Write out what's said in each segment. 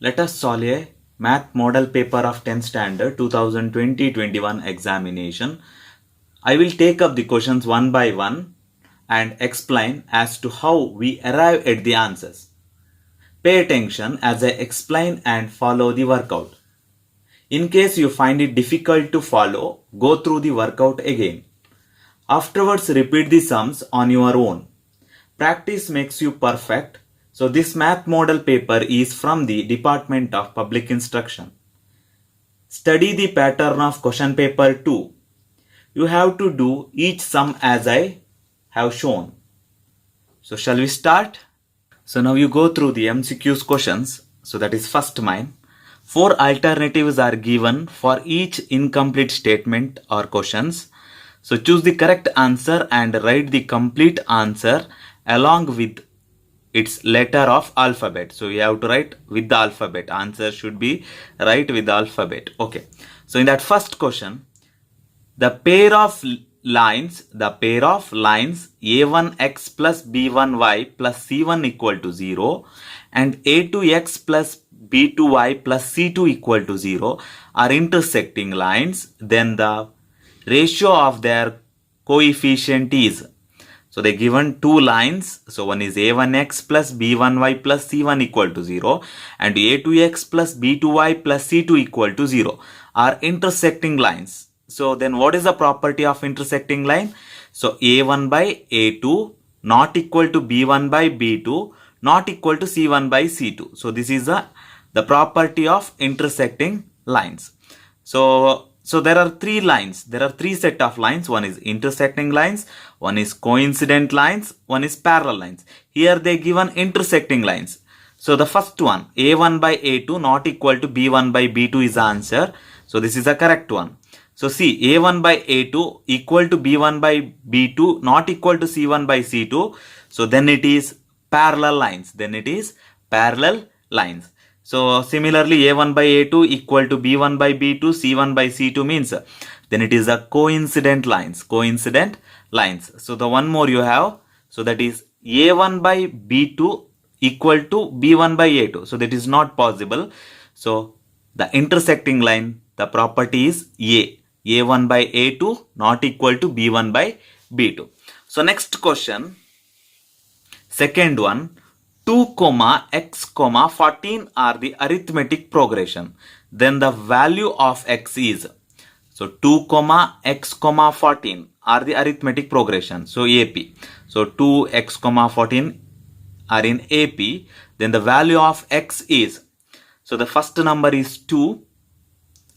Let us solve a math model paper of 10th standard 2020-21 examination. I will take up the questions one by one and explain as to how we arrive at the answers. Pay attention as I explain and follow the workout. In case you find it difficult to follow, go through the workout again. Afterwards, repeat the sums on your own. Practice makes you perfect. So this math model paper is from the Department of Public Instruction. Study the pattern of question paper 2. You have to do each sum as I have shown. So shall we start? So now you go through the MCQs questions. So that is first mine. 4 alternatives are given for each incomplete statement or questions. So choose the correct answer and write the complete answer along with its letter of alphabet. So you have to write with the alphabet. Answer should be right with the alphabet. Okay. So in that first question, the pair of lines a1x plus b1y plus c1 equal to 0 and a2x plus b2y plus c2 equal to 0 are intersecting lines, then the ratio of their coefficient is. So they given two lines. So one is a1x plus b1y plus c1 equal to 0 and a2x plus b2y plus c2 equal to 0 are intersecting lines. So then what is the property of intersecting line? So a1 by a2 not equal to b1 by b2 not equal to c1 by c2. So this is the property of intersecting lines. So there are three lines. There are three set of lines. One is intersecting lines, one is coincident lines, one is parallel lines. Here they given intersecting lines. So the first one, a1 by a2 not equal to b1 by b2 is the answer. So this is the correct one. So see, a1 by a2 equal to b1 by b2 not equal to c1 by c2. So then it is parallel lines. So similarly, a1 by a2 equal to b1 by b2, c1 by c2 means then it is a coincident lines. So the one more you have, so that is a1 by b2 equal to b1 by a2. So that is not possible. So the intersecting line, the property is a1 by a2 not equal to b1 by b2. So next question, second one. 2, x, 14 are the arithmetic progression. Then the value of x is. So 2, x, 14 are the arithmetic progression. So AP. So 2, x, 14 are in AP. Then the value of x is. So the first number is 2.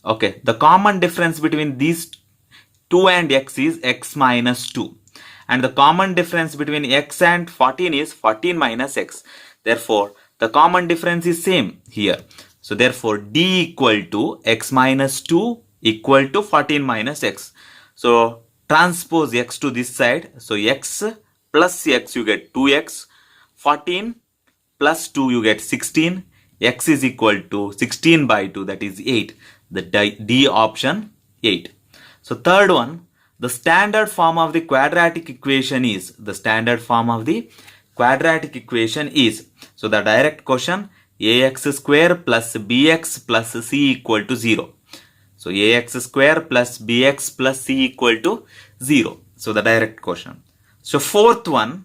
Okay. The common difference between these 2 and x is x minus 2. And the common difference between x and 14 is 14 minus x. Therefore, the common difference is same here. So therefore, D equal to x minus 2 equal to 14 minus x. So transpose x to this side. So x plus x you get 2x. 14 plus 2 you get 16. X is equal to 16 by 2, that is 8. The D option 8. So third one. The standard form of the quadratic equation is. So the direct question, ax square plus bx plus c equal to 0. So ax square plus bx plus c equal to 0. So the direct question. So fourth one,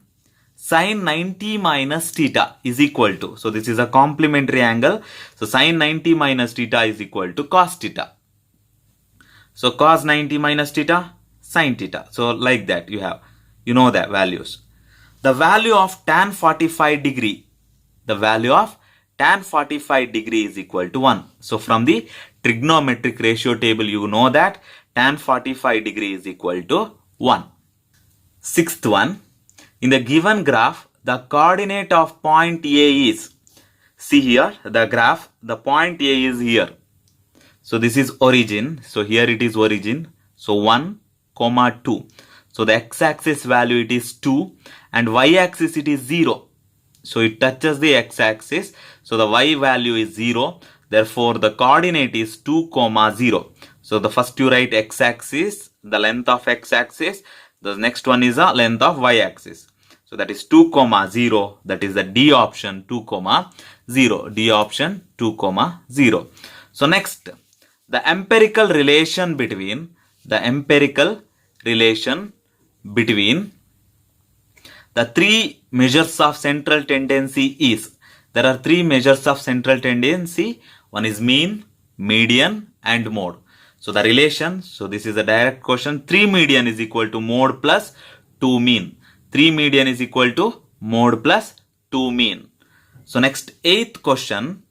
sine 90 minus theta is equal to. So this is a complementary angle. So sine 90 minus theta is equal to cos theta. So cos 90 minus theta, sin theta. So like that you know the values. The value of tan 45 degree. The value of tan 45 degree is equal to 1. So from the trigonometric ratio table you know that tan 45 degree is equal to 1. Sixth one. In the given graph, the coordinate of point A is. See here the graph, the point A is here. So this is origin. So here it is origin. So 1, 2. So the x-axis value it is 2 and y-axis it is 0. So it touches the x-axis. So the y value is 0. Therefore the coordinate is 2, 0. So the first you write x-axis, the length of x-axis. The next one is the length of y-axis. So that is 2 comma 0. That is the D option 2 comma 0. D option 2 comma 0. So next, the empirical relation between the three measures of central tendency is, there are three measures of central tendency. One is mean, median and mode. So the relation, so this is a direct question. 3 median is equal to mode plus 2 mean. 3 median is equal to mode plus 2 mean. So next, 8th question.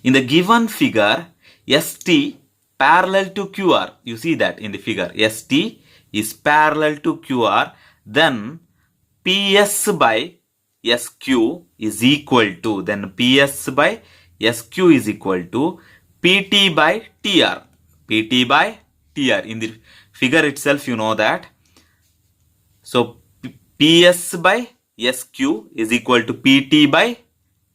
In the given figure, ST parallel to QR. You see that in the figure. ST is parallel to QR. Then PS by SQ is equal to, PS by SQ is equal to PT by TR. PT by TR. In the figure itself, you know that. So PS by SQ is equal to PT by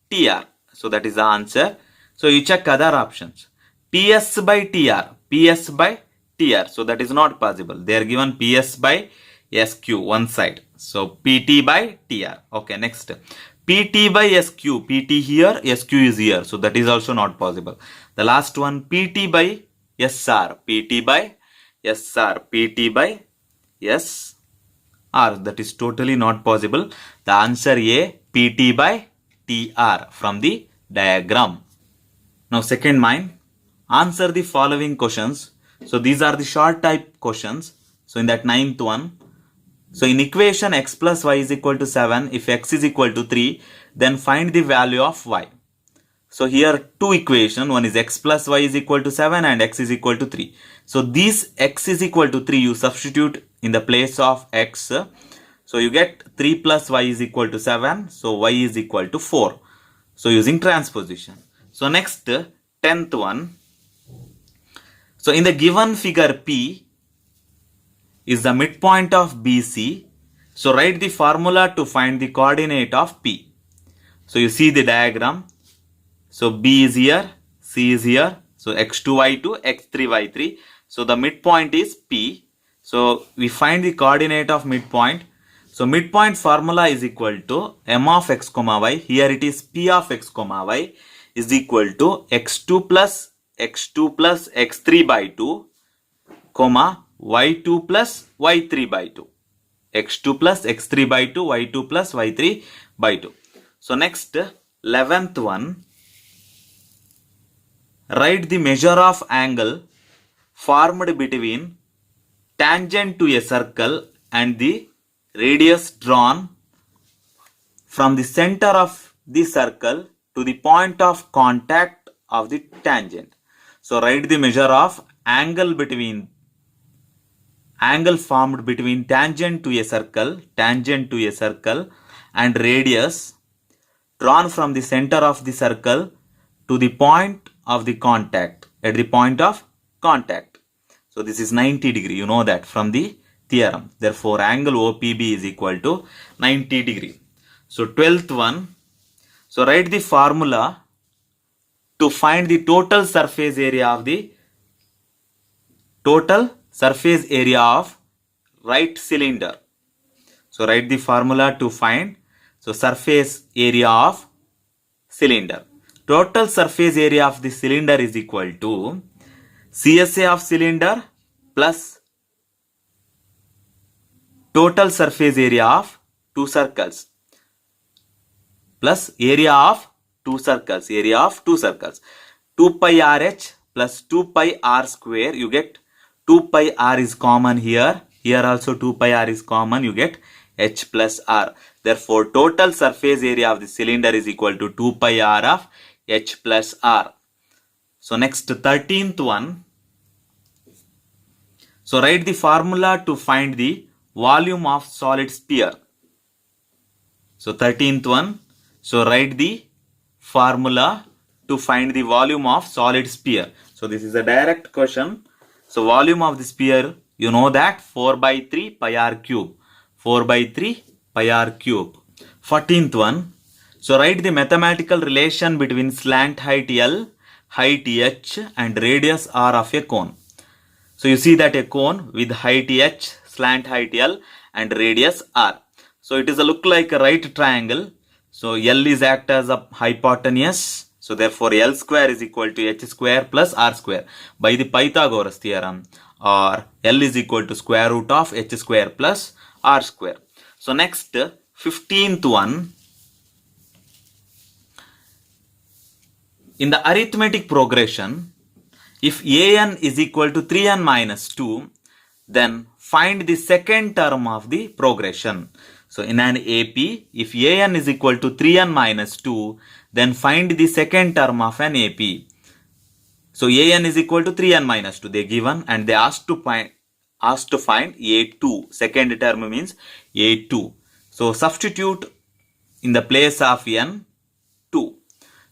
TR. So that is the answer. So you check other options. PS by TR. PS by TR. So that is not possible. They are given PS by SQ one side. So PT by TR. Okay, next. PT by SQ. PT here, SQ is here. So that is also not possible. The last one, PT by SR. PT by SR. PT by SR. That is totally not possible. The answer A, PT by TR from the diagram. Now second mine, answer the following questions. So these are the short type questions. So in that 9th one, so in equation x plus y is equal to 7, if x is equal to 3, then find the value of y. So here two equations, one is x plus y is equal to 7 and x is equal to 3. So this x is equal to 3, you substitute in the place of x. So you get 3 plus y is equal to 7. So y is equal to 4. So using transposition. So next, 10th one. So in the given figure P is the midpoint of BC. So write the formula to find the coordinate of P. So you see the diagram. So B is here, C is here. So x2, y2, x3, y3. So the midpoint is P. So we find the coordinate of midpoint. So midpoint formula is equal to m of x comma y. Here it is P of x comma y is equal to x2 plus x3 by 2 comma y2 plus y3 by 2. x2 plus x3 by 2, y2 plus y3 by 2. So next, 11th one. Write the measure of angle formed between tangent to a circle and the radius drawn from the center of the circle to the point of contact of the tangent. So write the measure of angle formed between tangent to a circle and radius drawn from the center of the circle to the point of the contact, at the point of contact. So this is 90 degree, you know that from the theorem. Therefore angle OPB is equal to 90 degree. So 12th one. So write the formula to find the total surface area of right cylinder. So write the formula to find surface area of cylinder. Total surface area of the cylinder is equal to CSA of cylinder plus total surface area of two circles plus area of two circles. 2 pi RH plus 2 pi R square. You get 2 pi R is common here. Here also 2 pi R is common. You get H plus R. Therefore total surface area of the cylinder is equal to 2 pi R of H plus R. So next, 13th one. So write the formula to find the volume of solid sphere. So 13th one. So write the formula to find the volume of solid sphere. So this is a direct question. So volume of the sphere, you know that 4 by 3 pi r cube. 4 by 3 pi r cube. 14th one. So write the mathematical relation between slant height L, height h and radius r of a cone. So you see that a cone with height h, slant height L and radius r. So it is a look like a right triangle. So L is act as a hypotenuse. So therefore L square is equal to H square plus R square by the Pythagoras theorem, or L is equal to square root of H square plus R square. So next 15th one. In the arithmetic progression, if an is equal to 3n minus 2, then find the second term of the progression. So in an AP, if an is equal to 3n minus 2, then find the second term of an AP. So an is equal to 3n minus 2, they given, and they asked to find a2. Second term means a2. So substitute in the place of n 2.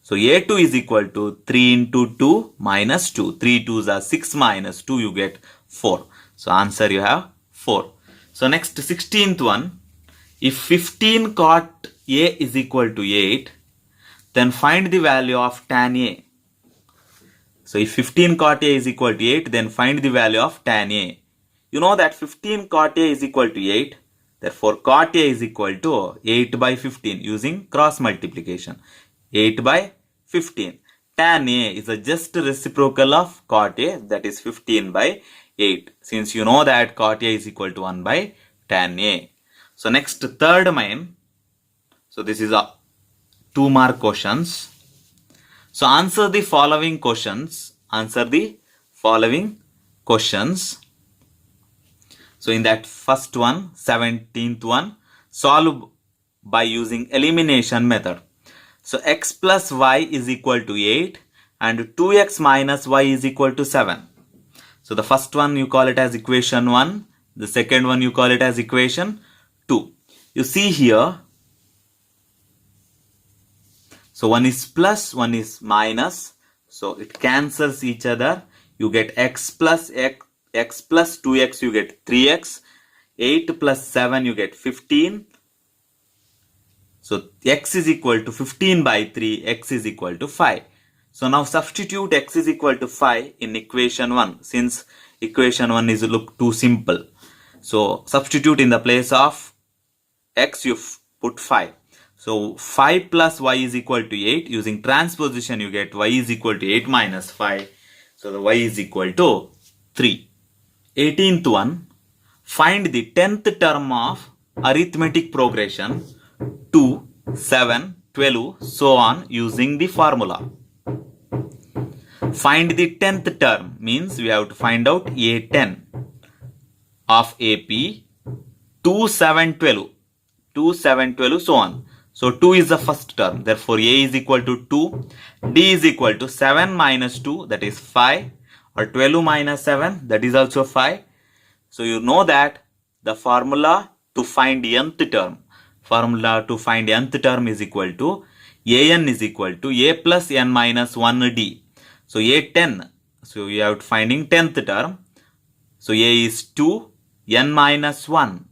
So a2 is equal to 3 into 2 minus 2. 3 2s are 6 minus 2, you get 4. So answer you have 4. So next 16th one. If 15 cot A is equal to 8, then find the value of tan A. So if 15 cot A is equal to 8, then find the value of tan A. You know that 15 cot A is equal to 8. Therefore cot A is equal to 8 by 15 using cross multiplication. 8 by 15. Tan A is a just reciprocal of cot A, that is 15 by 8. Since you know that cot A is equal to 1 by tan A. So next third main. So this is a 2 mark questions. So answer the following questions. Answer the following questions. So in that first one, 17th one, solve by using elimination method. So x plus y is equal to 8 and 2x minus y is equal to 7. So the first one you call it as equation 1. The second one you call it as equation 2. You see here. So one is plus, one is minus. So it cancels each other. You get x plus 2x, you get 3x. 8 plus 7, you get 15. So x is equal to 15 by 3, x is equal to 5. So now substitute x is equal to 5 in equation 1, since equation 1 is look too simple. So substitute in the place of x, you put 5. So 5 plus y is equal to 8. Using transposition, you get y is equal to 8 minus 5. So the y is equal to 3. 18th one. Find the 10th term of arithmetic progression 2, 7, 12, so on using the formula. Find the 10th term means we have to find out A10 of AP 2, 7, 12. 2, 7, 12, so on. So 2 is the first term. Therefore A is equal to 2. D is equal to 7 minus 2, that is 5. Or 12 minus 7, that is also 5. So you know that the formula to find nth term. Formula to find nth term is equal to an is equal to a plus n minus 1d. So a10. So we have finding 10th term. So a is 2, n minus 1.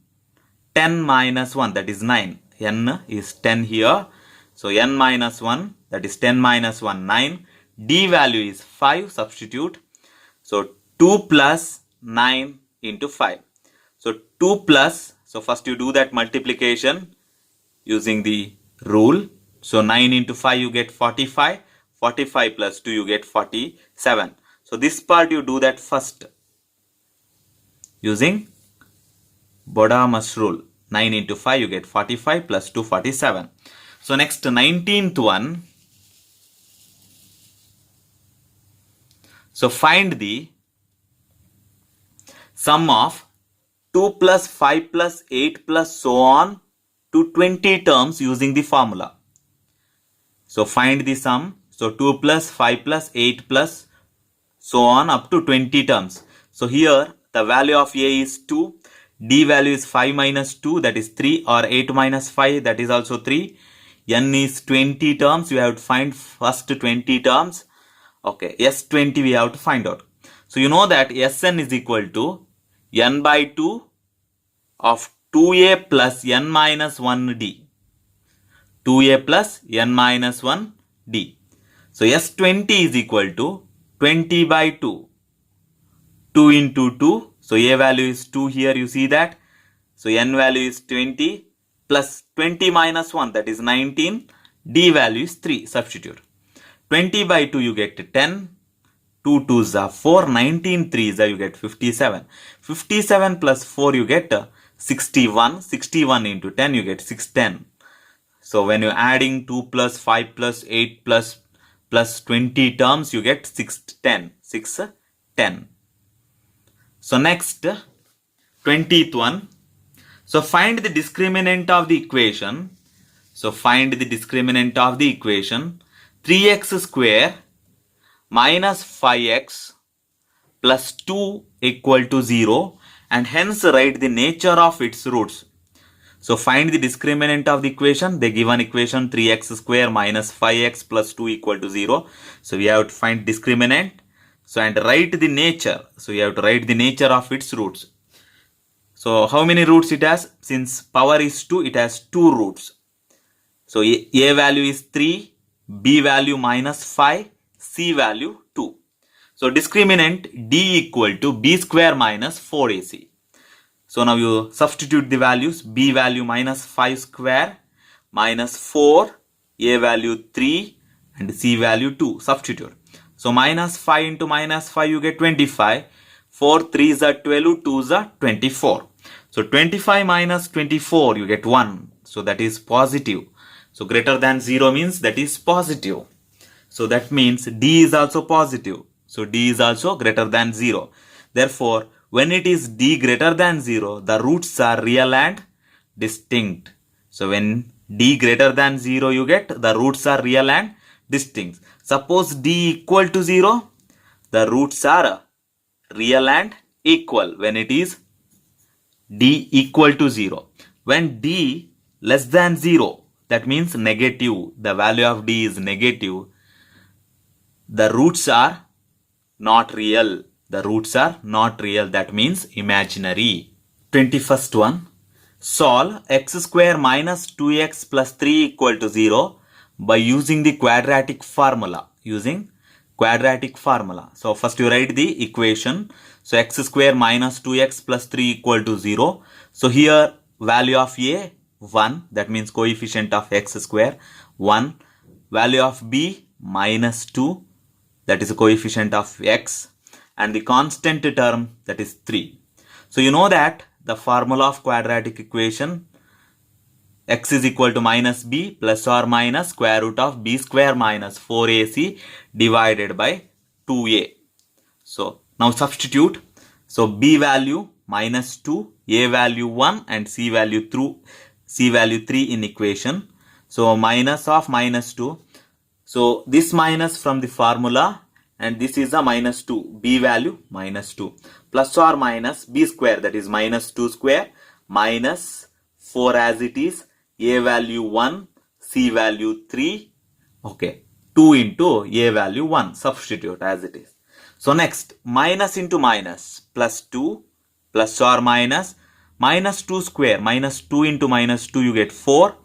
10 minus 1, that is 9. N is 10 here. So n minus 1, that is 10 minus 1, 9. D value is 5, substitute. So 2 plus 9 into 5. So 2 plus, so first you do that multiplication using the rule. So 9 into 5 you get 45. 45 plus 2 you get 47. So this part you do that first using Bodamas rule. 9 into 5 you get 45 plus 2 47. So next 19th one. So find the sum of 2 plus 5 plus 8 plus so on to 20 terms using the formula. So find the sum. So 2 plus 5 plus 8 plus so on up to 20 terms. So here the value of A is 2. D value is 5 minus 2, that is 3, or 8 minus 5, that is also 3. N is 20 terms. You have to find first 20 terms. Okay, S20 we have to find out. So you know that Sn is equal to n by 2 of 2a plus n minus 1d. 2a plus n minus 1d. So S20 is equal to 20 by 2. 2 into 2. So a value is 2 here, you see that. So n value is 20. plus 20 minus 1, that is 19. D value is 3. Substitute. 20 by 2 you get 10. 2 2s are 4. 19 3s are you get 57. 57 plus 4 you get 61. 61 into 10 you get 610. So when you're adding 2 plus 5 plus 8 plus 20 terms, you get 610. 610. So next, 20th one. So find the discriminant of the equation. So find the discriminant of the equation. 3x square minus 5x plus 2 equal to 0, and hence write the nature of its roots. So find the discriminant of the equation. They give an equation 3x square minus 5x plus 2 equal to 0. So we have to find discriminant. So and write the nature. So you have to write the nature of its roots. So how many roots it has? Since power is 2, it has 2 roots. So a value is 3, b value minus 5, c value 2. So discriminant d equal to b square minus 4ac. So now you substitute the values. B value minus 5 square minus 4, a value 3 and c value 2. Substitute. So minus 5 into minus 5 you get 25. 4 3s are 12, 2s are 24. So 25 minus 24 you get 1. So that is positive. So greater than 0 means that is positive. So that means d is also positive. So d is also greater than 0. Therefore, when it is d greater than 0, the roots are real and distinct. So when d greater than 0 you get, the roots are real and distinct. Suppose d equal to 0, the roots are real and equal when it is d equal to 0. When d less than 0, that means negative, the value of d is negative, the roots are not real. The roots are not real, that means imaginary. 21st one. Solve x square minus 2x plus 3 equal to 0 by using the quadratic formula. Using quadratic formula. So first you write the equation. So x square minus 2x plus 3 equal to 0. So here value of a 1, that means coefficient of x square 1. Value of b minus 2, that is a coefficient of x. And the constant term, that is 3. So you know that the formula of quadratic equation, x is equal to minus b plus or minus square root of b square minus 4ac divided by 2a. So now substitute. So b value minus 2, a value 1 and c value 3 in equation. So minus of minus 2. So this minus from the formula, and this is a minus 2, b value minus 2, plus or minus b square, that is minus 2 square minus 4 as it is, a value 1, c value 3, okay, 2 into a value 1, substitute as it is. So next, minus into minus, plus 2, plus or minus, minus 2 square, minus 2 into minus 2 you get 4,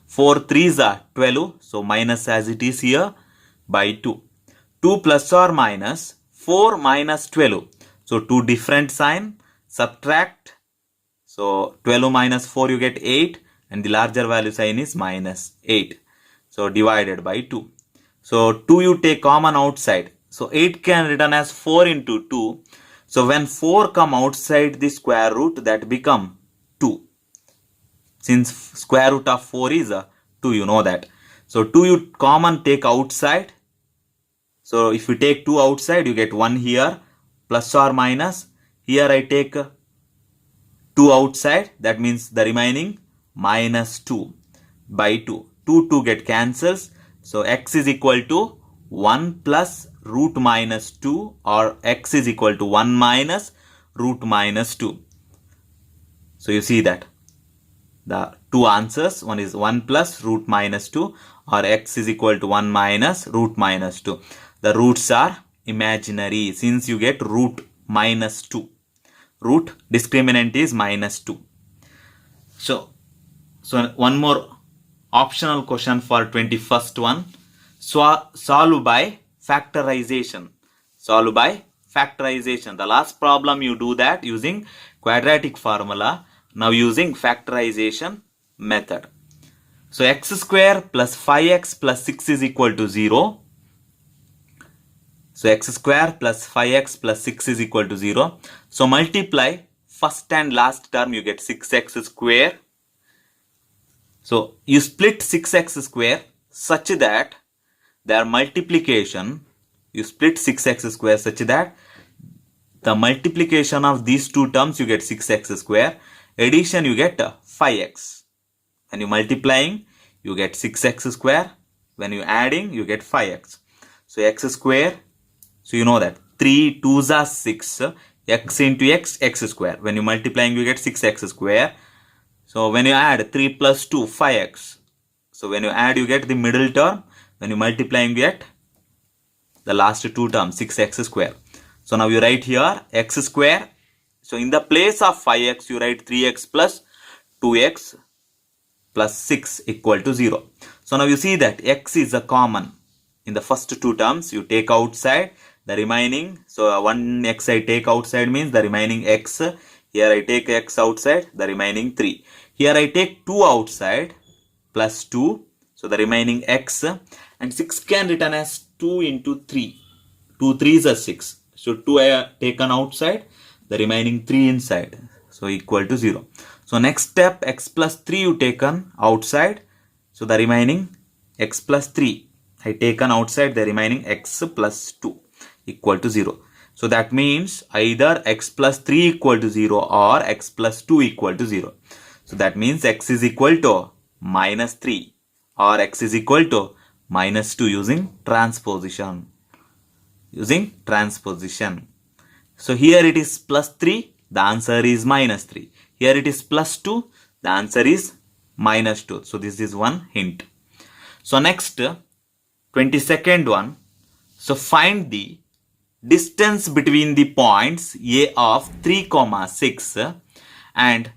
4 3s are 12, so minus as it is here by 2. 2 plus or minus 4 minus 12. So 2 different sign, subtract. So 12 minus 4 you get 8 and the larger value sign is minus 8. So divided by 2. So 2 you take common outside. So 8 can written as 4 into 2. So when 4 come outside the square root, that become 2. Since square root of 4 is 2, you know that. So 2 you common take outside. So if you take 2 outside, you get 1 here, plus or minus. Here I take 2 outside, that means the remaining minus 2 by 2. 2 get cancels. So x is equal to 1 plus root minus 2, or x is equal to 1 minus root minus 2. So you see that the two answers, one is 1 plus root minus 2 or x is equal to 1 minus root minus 2. The roots are imaginary since you get root minus 2. Root discriminant is minus 2. So one more optional question for 21st one. Solve by factorization. Solve by factorization. The last problem you do that using quadratic formula. Now using factorization method. So x square plus 5x plus 6 is equal to 0. So x square plus 5x plus 6 is equal to 0. So multiply first and last term, you get 6x square. So you split 6x square such that their multiplication, you split 6x square such that the multiplication of these two terms, you get 6x square. Addition, you get 5x. When you multiplying, you get 6x square. When you adding, you get 5x. So x square, so you know that 3 2s are 6, x into x, x square. When you multiplying, you get 6x square. So when you add 3 plus 2, 5x. So when you add, you get the middle term. When you multiplying, you get the last two terms, 6x square. So now you write here x square. So in the place of 5x, you write 3x plus 2x plus 6 equal to 0. So now you see that x is a common. In the first two terms, you take outside the remaining. So one x I take outside means the remaining x. Here I take x outside, the remaining 3. Here I take 2 outside plus 2. So the remaining x, and 6 can written as 2 into 3. 2 3s are 6. So 2 I have taken outside, the remaining 3 inside. So equal to 0. So next step, x plus 3 you taken outside. So the remaining x plus 3 I taken outside, the remaining x plus 2 equal to 0. So that means either x plus 3 equal to 0 or x plus 2 equal to 0. So that means x is equal to minus 3 or x is equal to minus 2 using transposition. So here it is plus 3, the answer is minus 3. Here it is plus 2, the answer is minus 2. So this is one hint. So next, 22nd one. So find the distance between the points A of 3, 6 and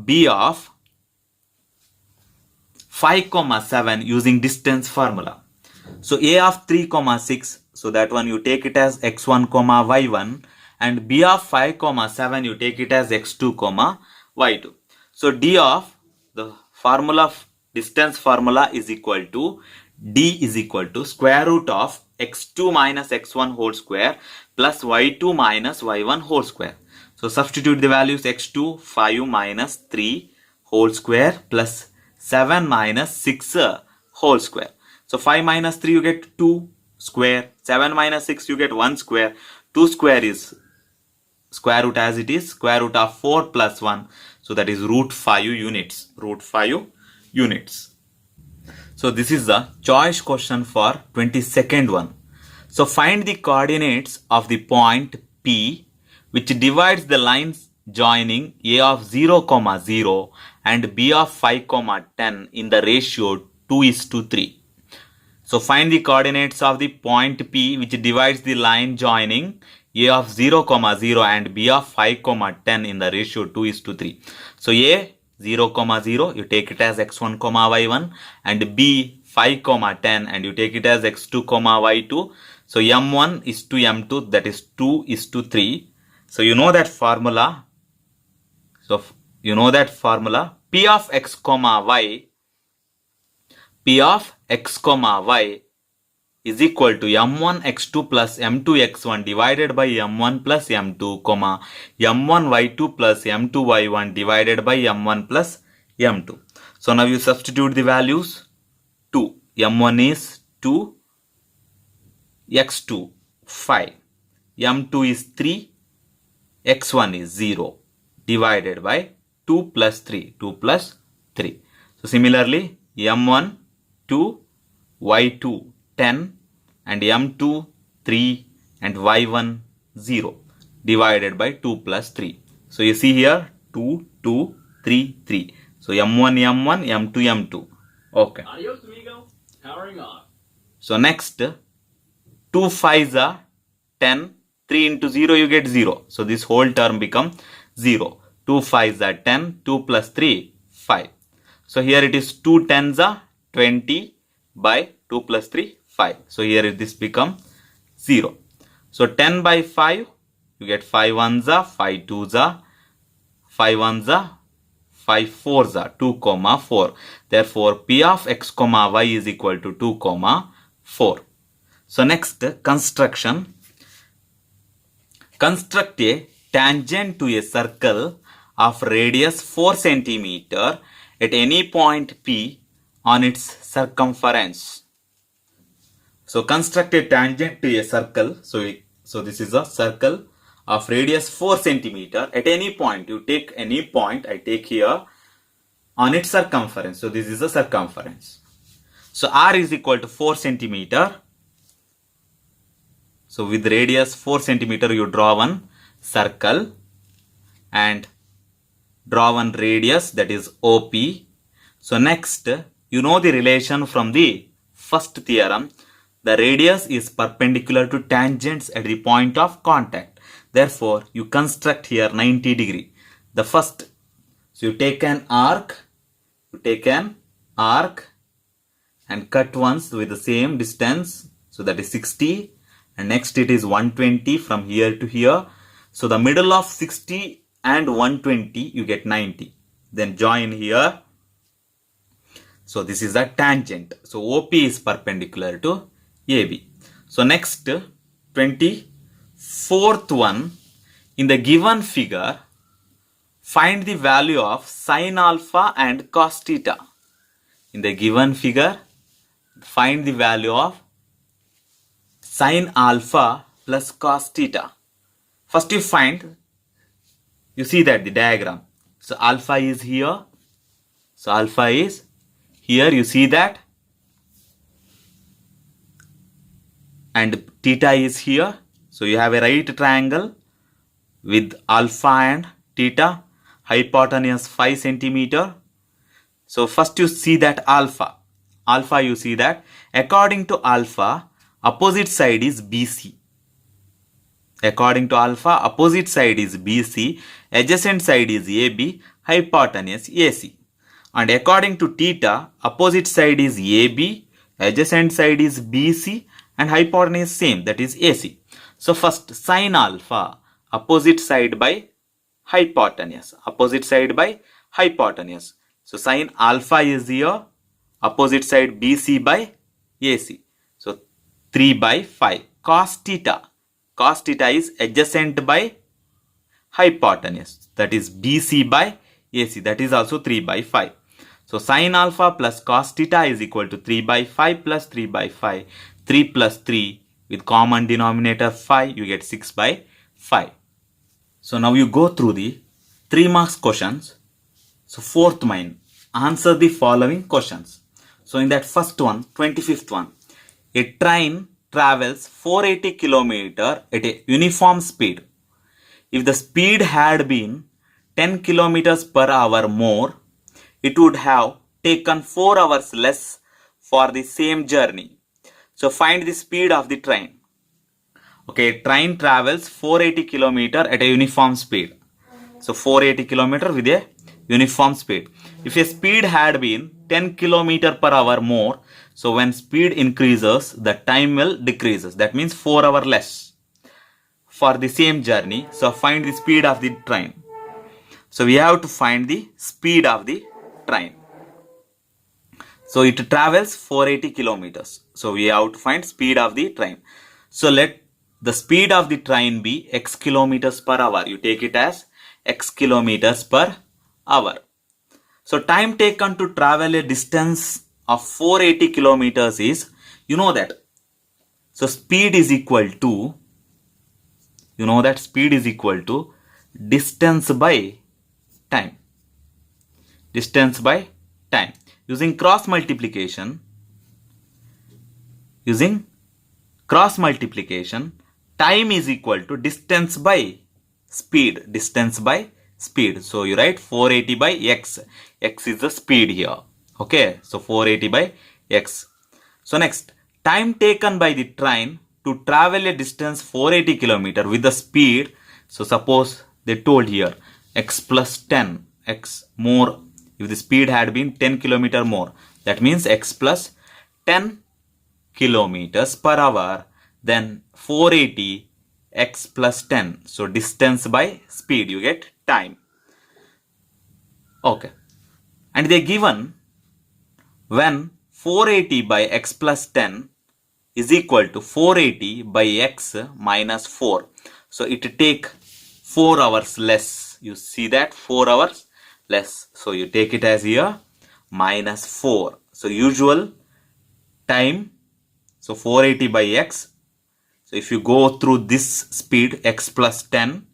B of 5, 7 using distance formula. So A of 3, 6, so that one you take it as x1, y1, and B of 5, 7 you take it as x2, y2. So D of the formula of distance formula is equal to D is equal to square root of x2 minus x1 whole square plus y2 minus y1 whole square. So substitute the values x2, 5 minus 3 whole square plus 7 minus 6 whole square. So 5 minus 3 you get 2 square, 7 minus 6 you get 1 square, 2 square is square root as it is, square root of 4 plus 1. So that is root 5 units, So this is the choice question for 22nd one. So find the coordinates of the point P which divides the lines joining A of 0, 0 and B of 5, 10 in the ratio 2:3. So find the coordinates of the point P which divides the line joining A of 0, 0 and B of 5, 10 in the ratio 2:3. So A 0, 0 you take it as x1, y1 and B 5, 10 and you take it as x2, y2. So m1 is to m2, that is 2:3. So you know that formula. P of x, y is equal to m1 x2 plus m2 x1 divided by m1 plus m2, m1 y2 plus m2 y1 divided by m1 plus m2. So now you substitute the values. 2. m1 is 2, x2 5, m2 is 3, x1 is 0 divided by 2 plus 3. So similarly, m1 2, y2 10 and m2 3 and y1 0 divided by 2 plus 3. So you see here 2, 2, 3, 3. So m1, m1, m2, m2. Okay. Adios, amigo. Powering on. So next, 2 5s are 10. 3 into 0 you get 0. So this whole term becomes 0. 2 5s are 10. 2 plus 3, 5. So here it is 2 10s are 20 by 2 plus 3, 5. So here this becomes 0. So 10 by 5, you get 5 1s are, 5 2s are, 5 1s are, 5 4s are 2 comma 4. Therefore, P of x comma y is equal to 2 comma 4. So next, construction. Construct a tangent to a circle of radius 4 centimeter at any point P on its circumference. So construct a tangent to a circle. So this is a circle of radius 4 centimeter at any point. You take any point, I take here, on its circumference. So this is a circumference. So R is equal to 4 centimeter. So with radius 4 centimeter, you draw one circle and draw one radius, that is OP. So next, you know the relation from the first theorem. The radius is perpendicular to tangents at the point of contact. Therefore, you construct here 90 degree. The first, so you take an arc, and cut once with the same distance. So that is 60. And next it is 120 from here to here. So the middle of 60 and 120, you get 90. Then join here. So this is a tangent. So OP is perpendicular to AB. So next, 24th one. In the given figure, find the value of sine alpha and cos theta. In the given figure, find the value of sine alpha plus cos theta. First you find, you see that the diagram. So alpha is here. So alpha is here, you see that. And theta is here. So you have a right triangle with alpha and theta, hypotenuse 5 centimeter. So first you see that alpha. Alpha you see that. According to alpha, opposite side is BC. According to alpha, opposite side is BC, adjacent side is AB, hypotenuse AC. And according to theta, opposite side is AB, adjacent side is BC, and hypotenuse same, that is AC. So first, sine alpha, opposite side by hypotenuse. Opposite side by hypotenuse. So sine alpha is here, opposite side BC by AC. So 3 by 5. Cos theta. Cos theta is adjacent by hypotenuse. That is BC by AC. That is also 3 by 5. So sine alpha plus cos theta is equal to 3 by 5 plus 3 by 5. 3 plus 3 with common denominator 5, you get 6 by 5. So now you go through the 3 marks questions. So fourth mind, answer the following questions. So in that first one, 25th one, a train travels 480 km at a uniform speed. If the speed had been 10 km per hour more, it would have taken 4 hours less for the same journey. So find the speed of the train. Okay, train travels 480 km at a uniform speed. So 480 km with a uniform speed. If a speed had been 10 km per hour more, so when speed increases, the time will decreases. That means 4 hours less for the same journey. So find the speed of the train. So we have to find the speed of the train. So it travels 480 kilometers. So we have to find speed of the train. So let the speed of the train be x kilometers per hour. You take it as x kilometers per hour. So time taken to travel a distance of 480 kilometers is, you know that. So speed is equal to, you know that speed is equal to distance by time. Distance by time. Using cross multiplication, time is equal to distance by speed. Distance by speed. So you write 480 by x. X is the speed here. Okay. So 480 by x. So next, time taken by the train to travel a distance 480 km with the speed. So suppose they told here x plus 10, x more. If the speed had been 10 km more, that means x plus 10 kilometers per hour, then 480 x plus 10. So distance by speed, you get time. Okay. And they given when 480 by x plus 10 is equal to 480 by x minus 4. So it take 4 hours less. You see that 4 hours less. So you take it as here minus 4. So usual time. So 480 by x. So if you go through this speed x plus 10,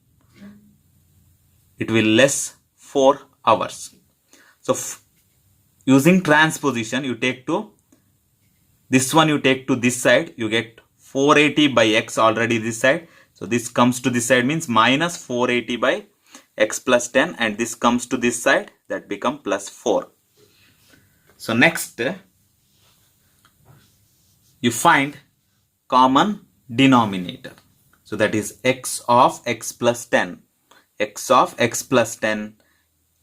it will less 4 hours. So using transposition, you take to this one, you take to this side, you get 480 by x already this side. So this comes to this side means minus 480 by x plus 10, and this comes to this side, that become plus 4. So next, you find common denominator. So that is x of x plus 10. X of x plus 10.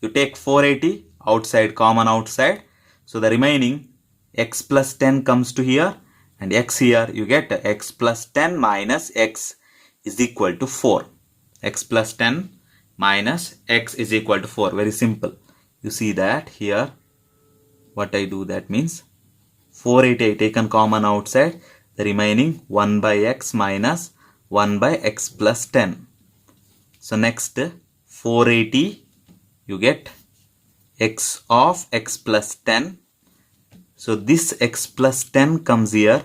You take 480 outside, common outside. So the remaining x plus 10 comes to here, and x here, you get x plus 10 minus x is equal to 4. X plus 10 minus x is equal to 4. Very simple. You see that here, what I do, that means 480 I taken common outside, the remaining 1 by x minus 1 by x plus 10. So next 480, you get x of x plus 10. So this x plus 10 comes here.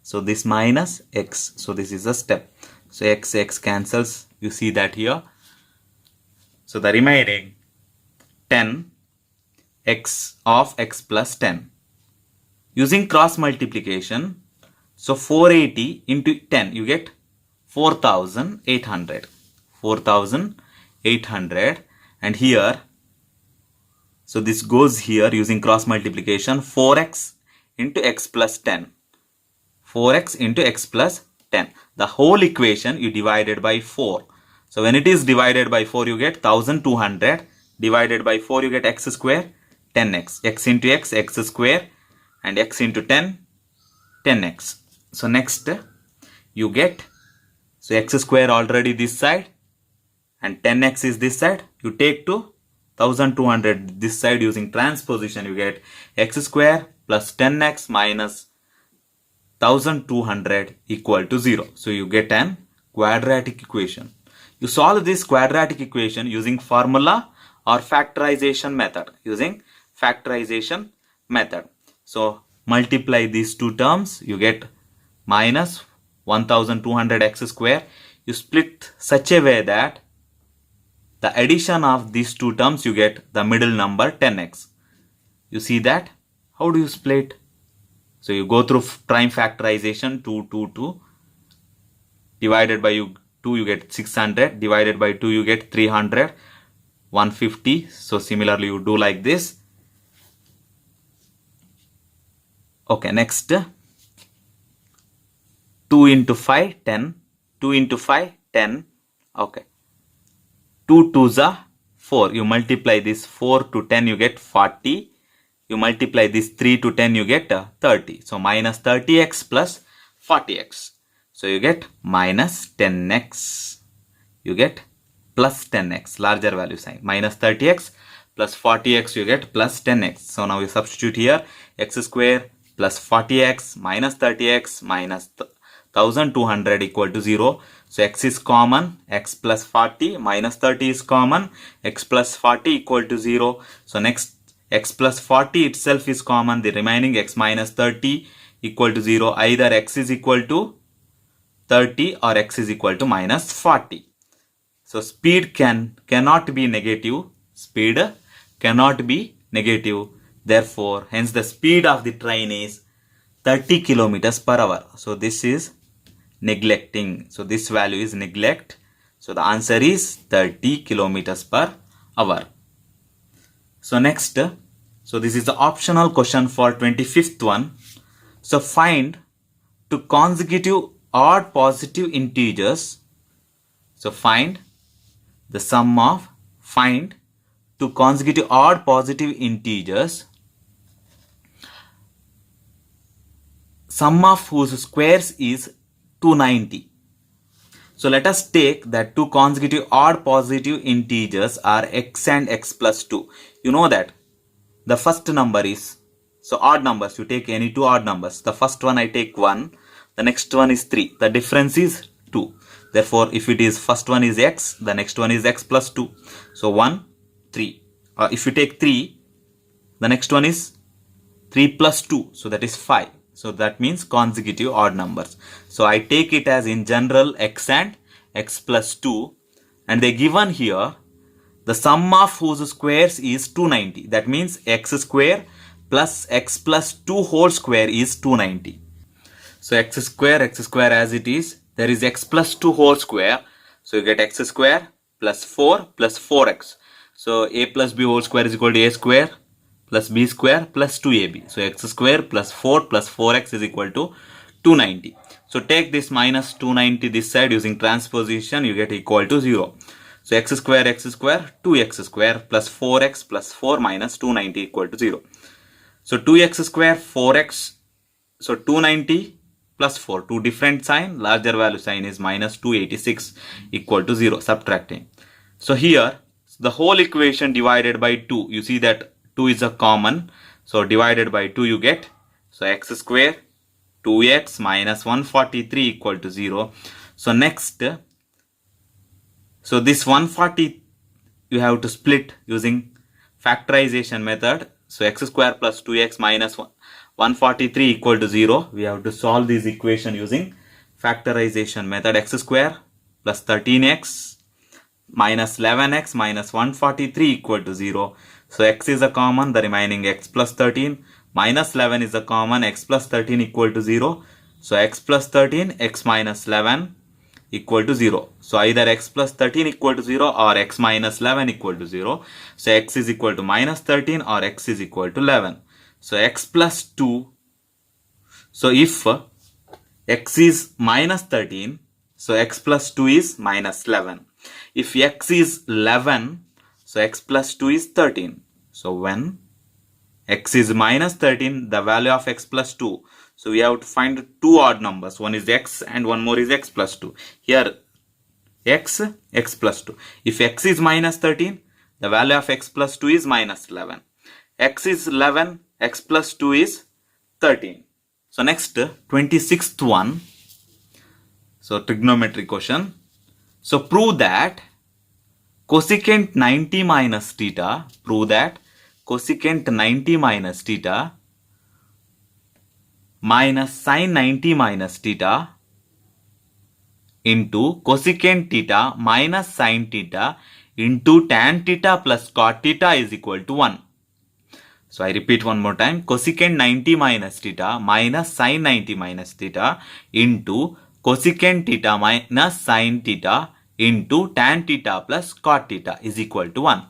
So this minus x. So this is a step. So x cancels. You see that here. So the remaining 10 x of x plus 10. Using cross multiplication. So 480 into 10, you get 4,800. 4,800. And here, so this goes here using cross multiplication, 4x into x plus 10. 4x into x plus 10. The whole equation you divided by 4. So when it is divided by 4, you get 1200. Divided by 4, you get x square, 10x. X into x, x square, and x into 10, 10x. So next, you get, so x square already this side, and 10x is this side. You take to 1200 this side using transposition, you get x square plus 10x minus 1200 equal to 0. So you get an quadratic equation. You solve this quadratic equation using formula or factorization method. Using factorization method. So multiply these two terms, you get minus 1200 x square. You split such a way that the addition of these two terms, you get the middle number 10x. You see that? How do you split? So you go through prime factorization, 2, 2, 2. Divided by 2, you get 600. Divided by 2, you get 300. 150. So similarly, you do like this. Okay, next. 2 into 5, 10. 2 into 5, 10. Okay. 2 2s are 4. You multiply this 4 to 10, you get 40. You multiply this 3 to 10, you get 30. So minus 30x plus 40x. So you get minus 10x. You get plus 10x. Larger value sign. Minus 30x plus 40x, you get plus 10x. So now you substitute here. X square plus 40x minus 30x minus 1200 equal to 0. So x is common, x plus 40 minus 30 is common, x plus 40 equal to 0. So next, x plus 40 itself is common, the remaining x minus 30 equal to 0. Either x is equal to 30 or x is equal to minus 40. So speed cannot be negative. Speed cannot be negative. Therefore, hence the speed of the train is 30 kilometers per hour. So this is neglecting. So this value is neglect. So the answer is 30 kilometers per hour. So next, so this is the optional question for 25th one. So find two consecutive odd positive integers. So find the sum of, find two consecutive odd positive integers, sum of whose squares is 290. So let us take that two consecutive odd positive integers are x and x plus 2. You know that the first number is, so odd numbers, you take any two odd numbers. The first one I take 1, the next one is 3. The difference is 2. Therefore, if it is first one is x, the next one is x plus 2. So 1, 3. If you take 3, the next one is 3 plus 2. So that is 5. So that means consecutive odd numbers. So I take it as in general x and x plus 2. And they given here the sum of whose squares is 290. That means x square plus x plus 2 whole square is 290. So x square as it is. There is x plus 2 whole square. So you get x square plus 4 plus 4x. So a plus b whole square is equal to a square plus b square plus 2ab. So x square plus 4 plus 4x is equal to 290. So take this minus 290 this side using transposition, you get equal to 0. So x square, 2x square plus 4x plus 4 minus 290 equal to 0. So 2x square, 4x, so 290 plus 4, two different sign, larger value sign is minus 286 equal to 0, subtracting. So here, the whole equation divided by 2, you see that 2 is a common, so divided by 2 you get, so x square, 2x minus 143 equal to 0. So next, so this 140 you have to split using factorization method. So x square plus 2x minus 143 equal to 0. We have to solve this equation using factorization method. X square plus 13x minus 11x minus 143 equal to 0. So x is a common, the remaining x plus 13 minus 11 is a common, x plus 13 equal to 0. So x plus 13, x minus 11 equal to 0. So either x plus 13 equal to 0 or x minus 11 equal to 0. So x is equal to minus 13 or x is equal to 11. So x plus 2. So if x is minus 13, so x plus 2 is minus 11. If x is 11, so x plus 2 is 13. So when x is minus 13, the value of x plus 2. So we have to find two odd numbers. One is x and one more is x plus 2. Here x plus 2. If x is minus 13, the value of x plus 2 is minus 11. X is 11, x plus 2 is 13. So next, 26th one. So trigonometry question. So prove that cosecant 90 minus theta, prove that cosecant 90 minus theta minus sin 90 minus theta into cosecant theta minus sin theta into tan theta plus cot theta is equal to 1. So I repeat one more time. Cosecant 90 minus theta minus sin 90 minus theta into cosecant theta minus sin theta into tan theta plus cot theta is equal to 1.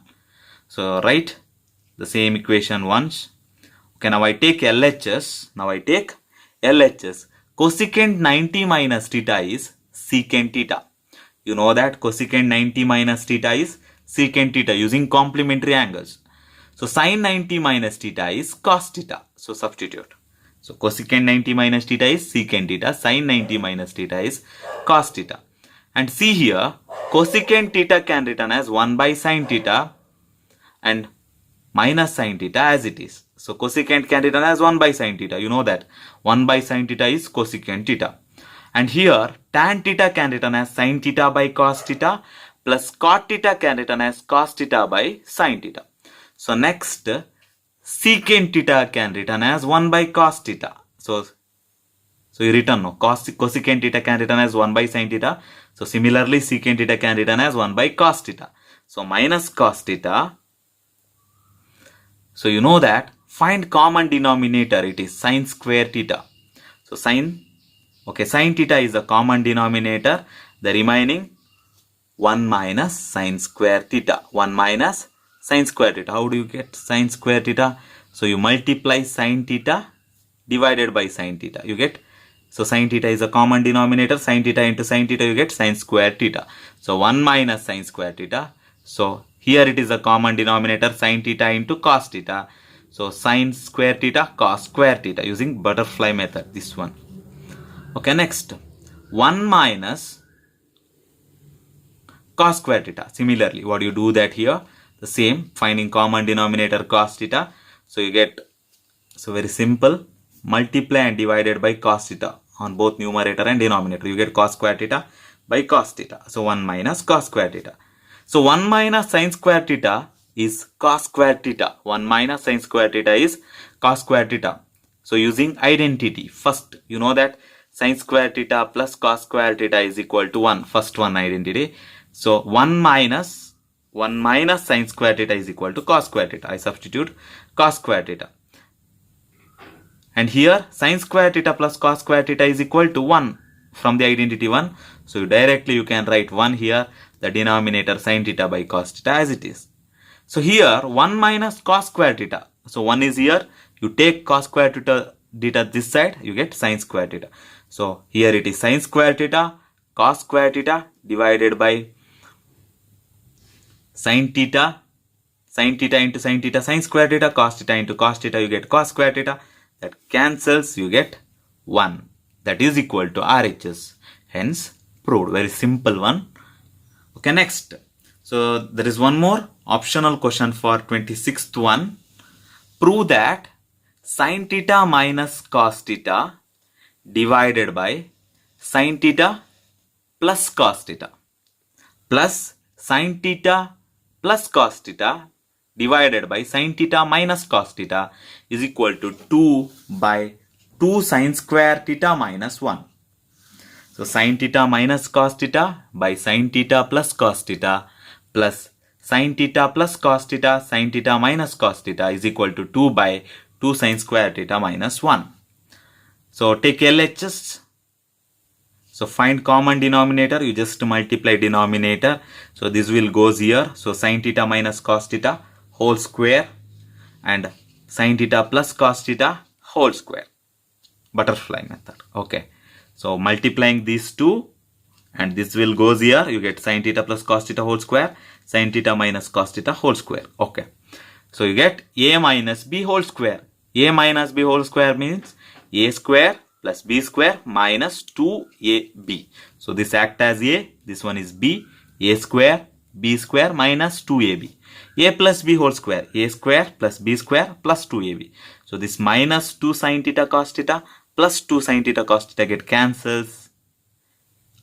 So write the same equation once. Okay, now I take LHS. Cosecant 90 minus theta is secant theta. You know that cosecant 90 minus theta is secant theta using complementary angles. So sin 90 minus theta is cos theta. So substitute. So cosecant 90 minus theta is secant theta. Sin 90 minus theta is cos theta. And see here, cosecant theta can written as 1 by sin theta and minus sin theta as it is. So cosecant can written as 1 by sin theta. You know that 1 by sin theta is cosecant theta. And here tan theta can written as sin theta by cos theta plus cot theta can written as cos theta by sin theta. So next, secant theta can written as 1 by cos theta. So you written no, cosecant theta can written as 1 by sin theta. So similarly, secant theta can written as 1 by cos theta. So minus cos theta. So you know that find common denominator, it is sin square theta. So sin theta is the common denominator. The remaining 1 minus sin square theta. 1 minus sin square theta. How do you get sin square theta? So you multiply sin theta divided by sin theta. You get, so sin theta is a common denominator. Sin theta into sin theta, you get sin square theta. So 1 minus sin square theta. So here it is a common denominator, sin theta into cos theta. So sin square theta, cos square theta using butterfly method, this one. Okay, next 1 minus cos square theta. Similarly, what you do that here, the same, finding common denominator cos theta. So you get, so very simple, multiply and divided by cos theta on both numerator and denominator. You get cos square theta by cos theta. So 1 minus cos square theta. So 1 minus sin square theta is cos square theta. 1 minus sin square theta is cos square theta. So using identity, first you know that sin square theta plus cos square theta is equal to 1. First one identity. So 1 minus sin square theta is equal to cos square theta. I substitute cos square theta. And here sin square theta plus cos square theta is equal to 1 from the identity 1. So directly you can write 1 here, the denominator sin theta by cos theta as it is. So here 1 minus cos square theta. So 1 is here, you take cos square theta this side, you get sin square theta. So here it is sin square theta, cos square theta divided by sin theta into sin theta, sin square theta, cos theta into cos theta, you get cos square theta. That cancels, you get 1. That is equal to RHS. Hence proved. Very simple one. Okay, next. So there is one more optional question for 26th one. Prove that sin theta minus cos theta divided by sin theta plus cos theta plus sin theta plus cos theta divided by sin theta minus cos theta is equal to 2 by 2 sin square theta minus 1. So sin theta minus cos theta by sin theta plus cos theta plus sin theta plus cos theta sin theta minus cos theta is equal to 2 by 2 sin square theta minus 1. So take LHS. So find common denominator, you just multiply denominator. So this will goes here. So sin theta minus cos theta whole square and sin theta plus cos theta whole square. Butterfly method. Okay. So multiplying these two and this will goes here. You get sin theta plus cos theta whole square, sin theta minus cos theta whole square. Okay. So you get a minus b whole square. A minus b whole square means a square plus b square minus 2ab. So this act as a, this one is b, a square, b square minus 2ab. A plus b whole square, a square plus b square plus 2ab. So this minus 2 sin theta cos theta plus 2 sin theta cos theta get cancels.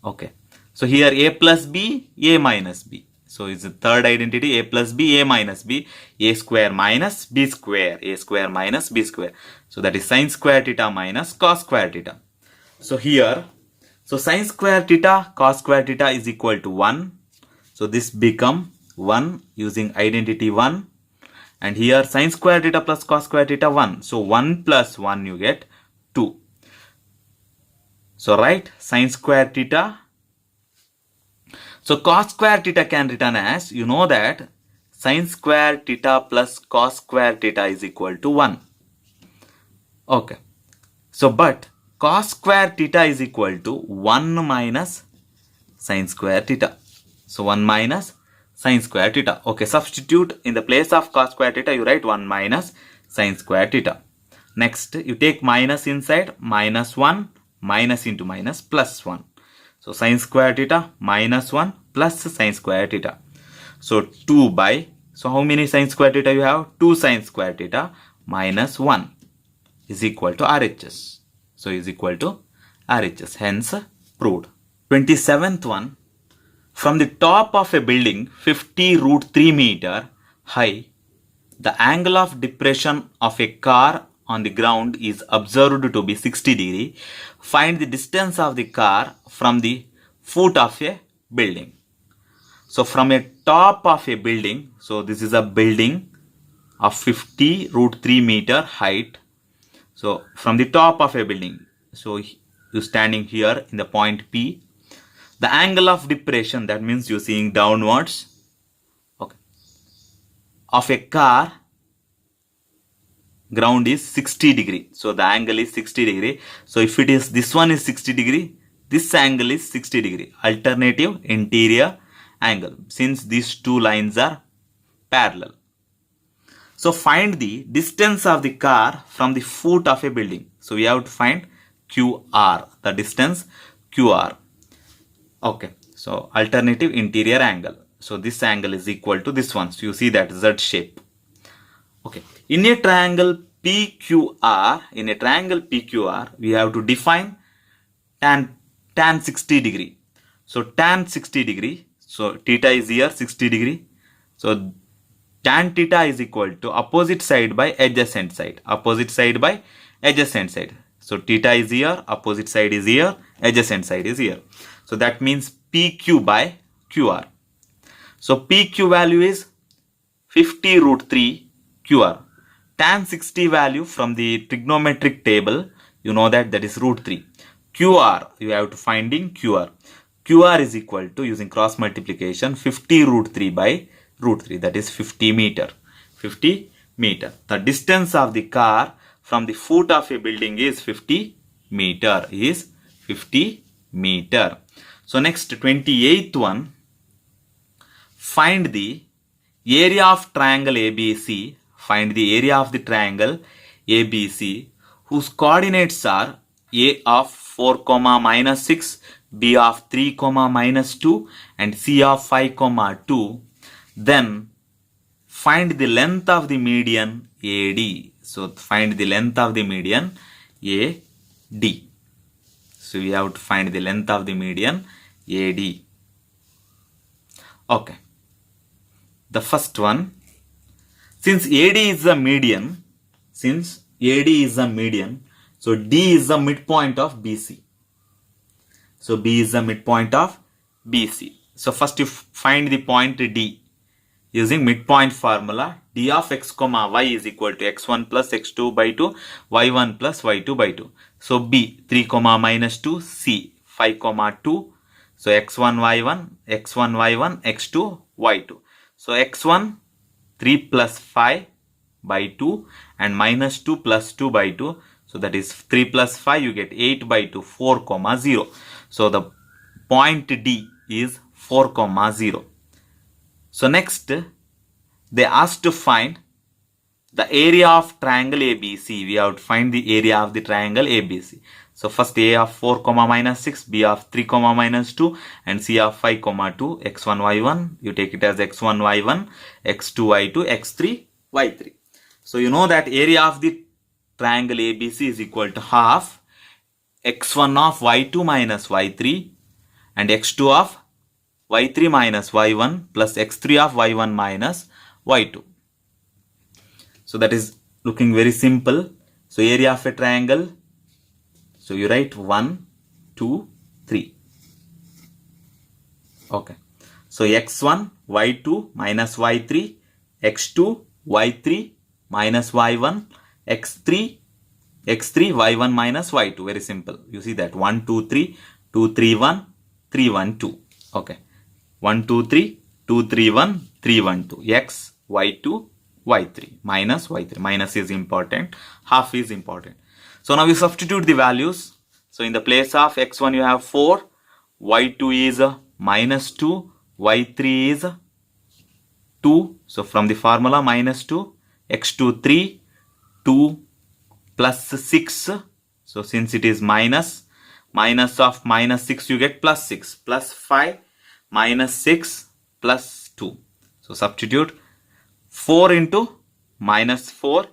Okay. So here a plus b, a minus b. So it's the third identity, a plus b, a minus b, a square minus b square, a square minus b square. So that is sin square theta minus cos square theta. So here, so sin square theta cos square theta is equal to 1. So this become 1 using identity 1. And here sin square theta plus cos square theta 1. So 1 plus 1 you get 2. So write sin square theta. So cos square theta can written as, you know that sin square theta plus cos square theta is equal to 1. Okay. So but cos square theta is equal to 1 minus sin square theta. So 1 minus sin square theta. Okay, substitute in the place of cos square theta, you write 1 minus sin square theta. Next, you take minus inside, minus 1, minus into minus, plus 1. So sin square theta minus 1 plus sin square theta. So 2 by, so how many sin square theta you have? 2 sin square theta minus 1 is equal to RHS. So is equal to RHS. Hence proved. 27th one. From the top of a building 50 root 3 meter high, the angle of depression of a car on the ground is observed to be 60 degree. Find the distance of the car from the foot of a building. So from a top of a building, so this is a building of 50 root 3 meter height. So from the top of a building, so you standing here in the point P. The angle of depression, that means you're seeing downwards, okay, of a car ground is 60 degree. So the angle is 60 degree. So if it is, this one is 60 degree, this angle is 60 degree. Alternative interior angle, since these two lines are parallel. So find the distance of the car from the foot of a building. So we have to find QR, the distance QR. Okay, So alternative interior angle. So this angle is equal to this one. So you see that Z shape. Okay. In a triangle PQR, we have to define tan 60 degree. So tan 60 degree. So theta is here 60 degree. So tan theta is equal to opposite side by adjacent side. So theta is here, opposite side is here, adjacent side is here. So that means PQ by QR. So PQ value is 50 root 3 QR. Tan 60 value from the trigonometric table, you know that is root 3. QR, you have to find in QR. QR is equal to, using cross multiplication, 50 root 3 by root 3, that is 50 meter. 50 meter. The distance of the car from the foot of a building is 50 meter. So next, 28th one. Find the area of triangle ABC. Find the area of the triangle ABC whose coordinates are A of 4, -6, B of 3, -2 and C of 5, 2. Then find the length of the median AD. So find the length of the median AD. So we have to find the length of the median AD. Okay. The first one, since AD is the median, so D is the midpoint of BC. So B is the midpoint of BC. So first you find the point D. Using midpoint formula, D of x, y is equal to x1 plus x2 by 2, y1 plus y2 by 2. So B, 3, -2, C, 5, 2. So x1, y1, x2, y2. So x1, 3 plus 5 by 2 and -2 plus 2 by 2. So that is 3 plus 5, you get 8 by 2, 4, 0. So the point D is 4, 0. So next, they asked to find the area of triangle ABC. We have to find the area of the triangle ABC. So first A of 4, -6, B of 3, -2 and C of 5, 2, x1, y1. You take it as x1, y1, x2, y2, x3, y3. So you know that area of the triangle ABC is equal to half x1 of y2 minus y3 and x2 of y3 minus y1 plus x3 of y1 minus y2. So that is looking very simple. So area of a triangle. So you write 1, 2, 3. Okay. So x1, y2 minus y3, x2, y3 minus y1, x3, y1 minus y2. Very simple. You see that 1, 2, 3, 2, 3, 1, 3, 1, 2. Okay. 1, 2, 3, 2, 3, 1, 3, 1, 2. X, y2, y3 minus y3. Minus is important. Half is important. So now we substitute the values. So in the place of x1 you have 4, y2 is -2, y3 is 2. So from the formula -2, x2 3, 2 plus 6. So since it is minus of -6 you get +6, plus 5 -6 plus 2. So substitute 4 into -4,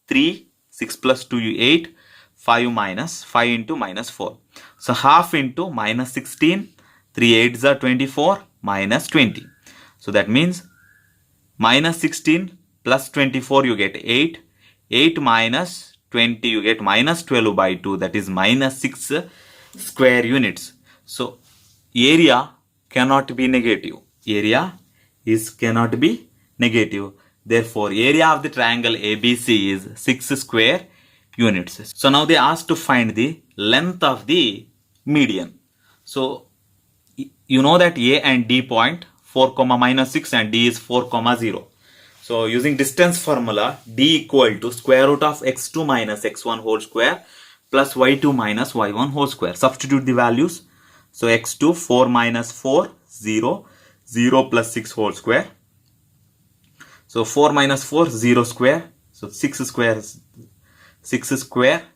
3, 6 plus 2 you 8, 5 minus 5 into -4. So half into -16, 3 8s are 24 minus 20. So that means -16 plus 24 you get 8. 8 minus 20 you get -12 by 2, that is -6 square units. So area cannot be negative. Cannot be negative. Therefore, area of the triangle ABC is 6 square units. So now they asked to find the length of the median. So you know that A and D point 4, -6 and D is 4, 0. So using distance formula, D equal to square root of x2 minus x1 whole square plus y2 minus y1 whole square. Substitute the values. So x2 4 minus 4 0, 0 plus 6 whole square. So 4 minus 4 0 square. So 6 square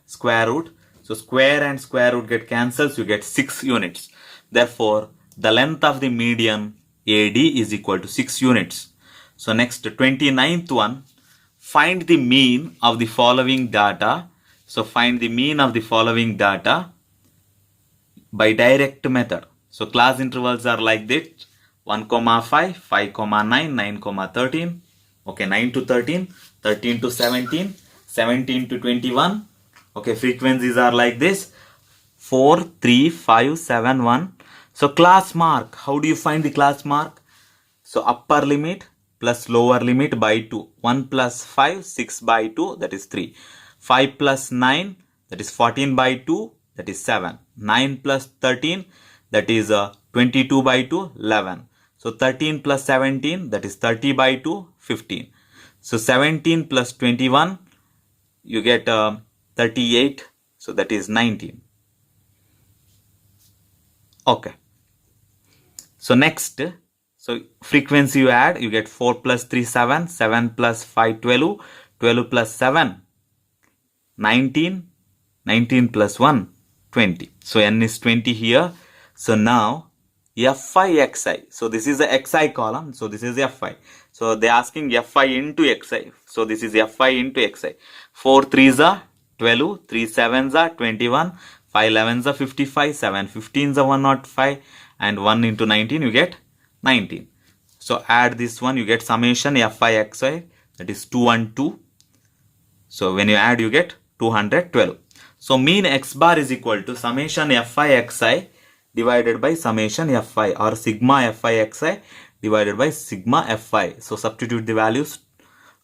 square root. So square and square root get cancelled. So you get 6 units. Therefore the length of the median AD is equal to 6 units. So next 29th one, find the mean of the following data. So find the mean of the following data by direct method. So class intervals are like this: 1, 5, 5, 9, 9, 13. Okay, 9 to 13, 13 to 17, 17 to 21. Okay, frequencies are like this: 4, 3, 5, 7, 1. So class mark, how do you find the class mark? So upper limit plus lower limit by 2. 1 plus 5, 6 by 2, that is 3. 5 plus 9, that is 14 by 2, that is 7. 9 plus 13, that is 22 by 2, 11. So 13 plus 17, that is 30 by 2, 15. So 17 plus 21, you get 38. So that is 19. Okay. So next, so frequency you add, you get 4 plus 3, 7, 7 plus 5, 12, 12 plus 7, 19, 19 plus 1, 20. So n is 20 here. So now Fi xi. So this is the xi column. So this is Fi. So they are asking Fi into xi. So this is Fi into xi. 4 3s are 12, 3 7s are 21, 5 11s are 55, 7 15s are 105, and 1 into 19 you get 19. So add this one, you get summation Fi xi, that is 212. So when you add, you get 212. So mean x bar is equal to summation Fi xi divided by summation Fi, or sigma Fi xi divided by sigma Fi. So substitute the values: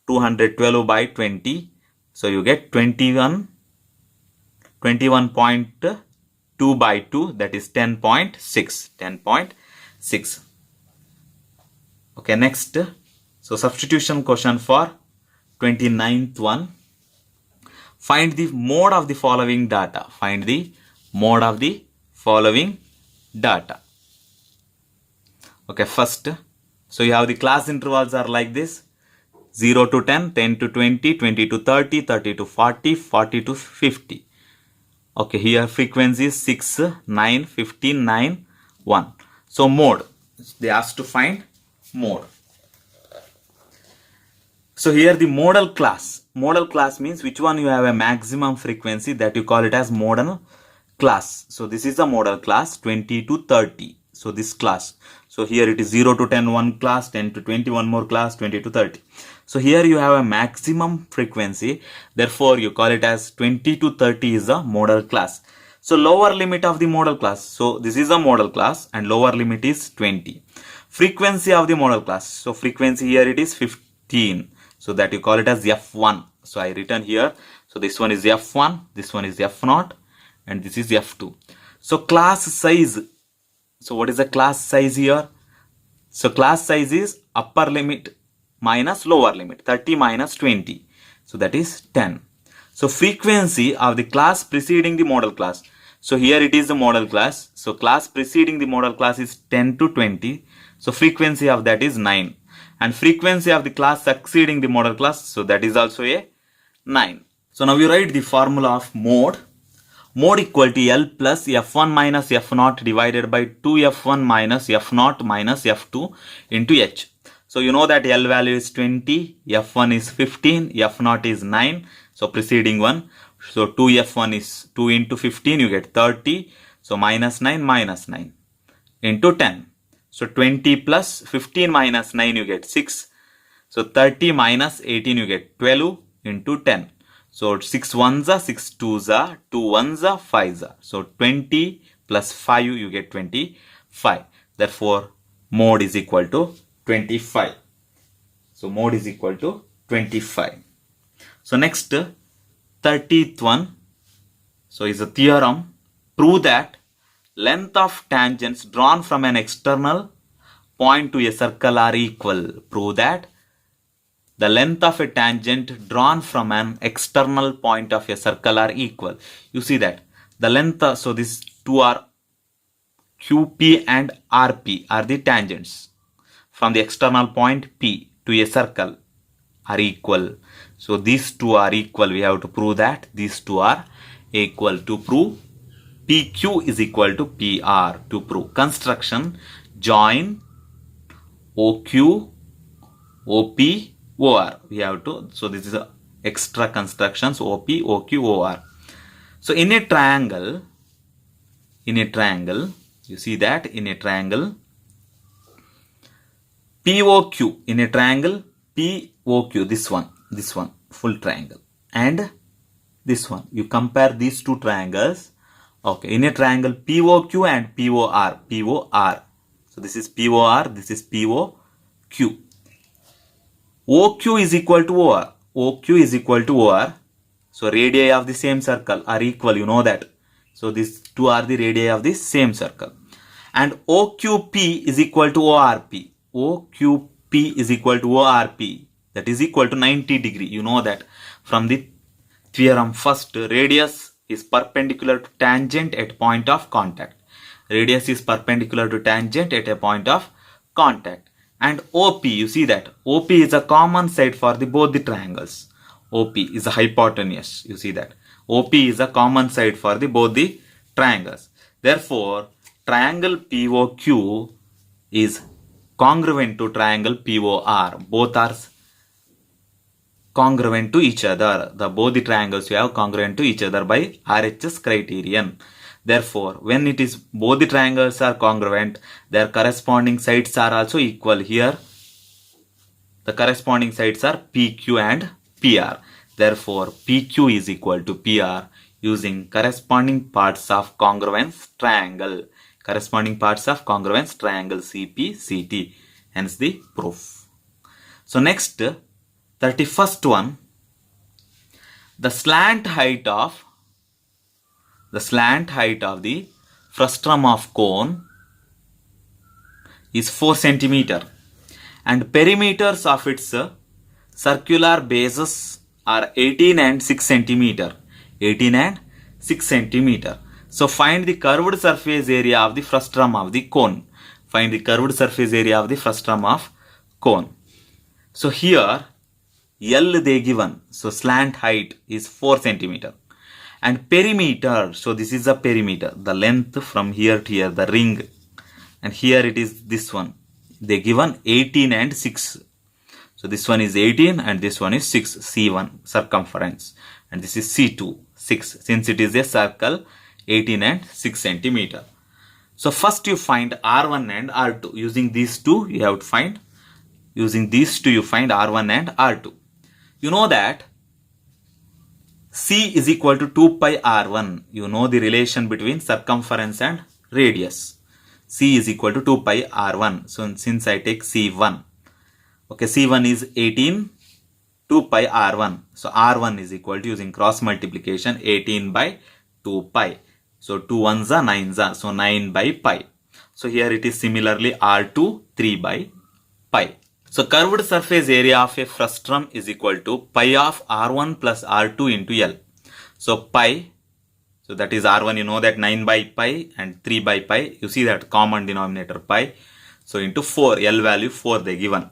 212 by 20. So you get 21.2 by 2, that is 10.6. 10.6. Okay, next. So substitution question for 29th one. Find the mode of the following data. Find the mode of the following data. Okay, first, so you have the class intervals are like this: 0 to 10, 10 to 20, 20 to 30, 30 to 40, 40 to 50. Okay, here frequency is 6, 9, 15, 9, 1. So mode, they asked to find mode. So here the modal class. Modal class means which one you have a maximum frequency, that you call it as modal class. So this is the modal class, 20 to 30. So this class. So here it is 0 to 10 one class, 10 to 20 one more class, 20 to 30. So here you have a maximum frequency. Therefore you call it as 20 to 30 is the modal class. So lower limit of the modal class. So this is a modal class and lower limit is 20. Frequency of the modal class. So frequency here it is 15. So that you call it as F1. So I written here. So this one is F1, this one is F0, and this is F2. So class size. So what is the class size here? So class size is upper limit minus lower limit, 30 minus 20. So that is 10. So frequency of the class preceding the model class. So here it is the model class. So class preceding the model class is 10 to 20. So frequency of that is 9. And frequency of the class succeeding the model class, so that is also a 9. So now you write the formula of mode. Mode equal to L plus F1 minus F0 divided by 2F1 minus F0 minus F2 into H. So you know that L value is 20, F1 is 15, F0 is 9. So preceding one. So 2F1 is 2 into 15, you get 30. So minus 9 into 10. So 20 plus 15 minus 9 you get 6. So 30 minus 18 you get 12 into 10. So 6 ones are 6 twos are 2 ones are 5s are. So 20 plus 5 you get 25. Therefore mode is equal to 25. So mode is equal to 25. So next 30th one. So is a theorem. Prove that length of tangents drawn from an external point to a circle are equal. Prove that the length of a tangent drawn from an external point of a circle are equal. You see that the length, so these two are QP and RP are the tangents from the external point P to a circle are equal. So these two are equal. We have to prove that these two are equal. To prove PQ is equal to PR to prove. Construction, join OQ, OP, OR. We have to, so this is a extra constructions OP, OQ, OR. So in a triangle, you see that in a triangle, POQ, in a triangle, POQ, this one, full triangle, and this one. You compare these two triangles. Okay, in a triangle POQ and POR. So this is POR, this is POQ. OQ is equal to OR. OQ is equal to OR. So radii of the same circle are equal, you know that. So these two are the radii of the same circle. And OQP is equal to ORP. OQP is equal to ORP. That is equal to 90 degree. You know that from the theorem first. Radius is perpendicular to tangent at point of contact. Radius is perpendicular to tangent at a point of contact. And OP, you see that OP is a common side for the both the triangles. OP is a hypotenuse. You see that OP is a common side for the both the triangles. Therefore, triangle POQ is congruent to triangle POR. Both are congruent to each other. Both the triangles you have congruent to each other by RHS criterion. Therefore, when it is both the triangles are congruent, their corresponding sides are also equal. Here, the corresponding sides are PQ and PR. Therefore, PQ is equal to PR using corresponding parts of congruence triangle. Corresponding parts of congruence triangle CPCT. Hence the proof. So next, 31st one. The slant height of the frustum of cone is 4 centimeter, and perimeters of its circular bases are 18 and 6 centimeter. 18 and 6 centimeter. So find the curved surface area of the frustum of the cone. Find the curved surface area of the frustum of cone. So here L they given. So slant height is 4 centimeter. And perimeter, so this is a perimeter, the length from here to here, the ring, and here it is this one. They given 18 and 6. So this one is 18 and this one is 6, C1 circumference, and this is C2, 6. Since it is a circle, 18 and 6 centimeter. So first you find R1 and R2. Using these two you have to find. Using these two you find R1 and R2. You know that C is equal to 2 pi R1. You know the relation between circumference and radius. C is equal to 2 pi R1. So since I take C1. Okay, C1 is 18, 2 pi R1. So R1 is equal to, using cross multiplication, 18 by 2 pi. So 2 ones are 9s are. So 9 by pi. So here it is similarly R2, 3 by pi. So curved surface area of a frustum is equal to pi of R1 plus R2 into L. So pi, so that is R1, you know that 9 by pi and 3 by pi. You see that common denominator pi. So into 4, L value 4 they given.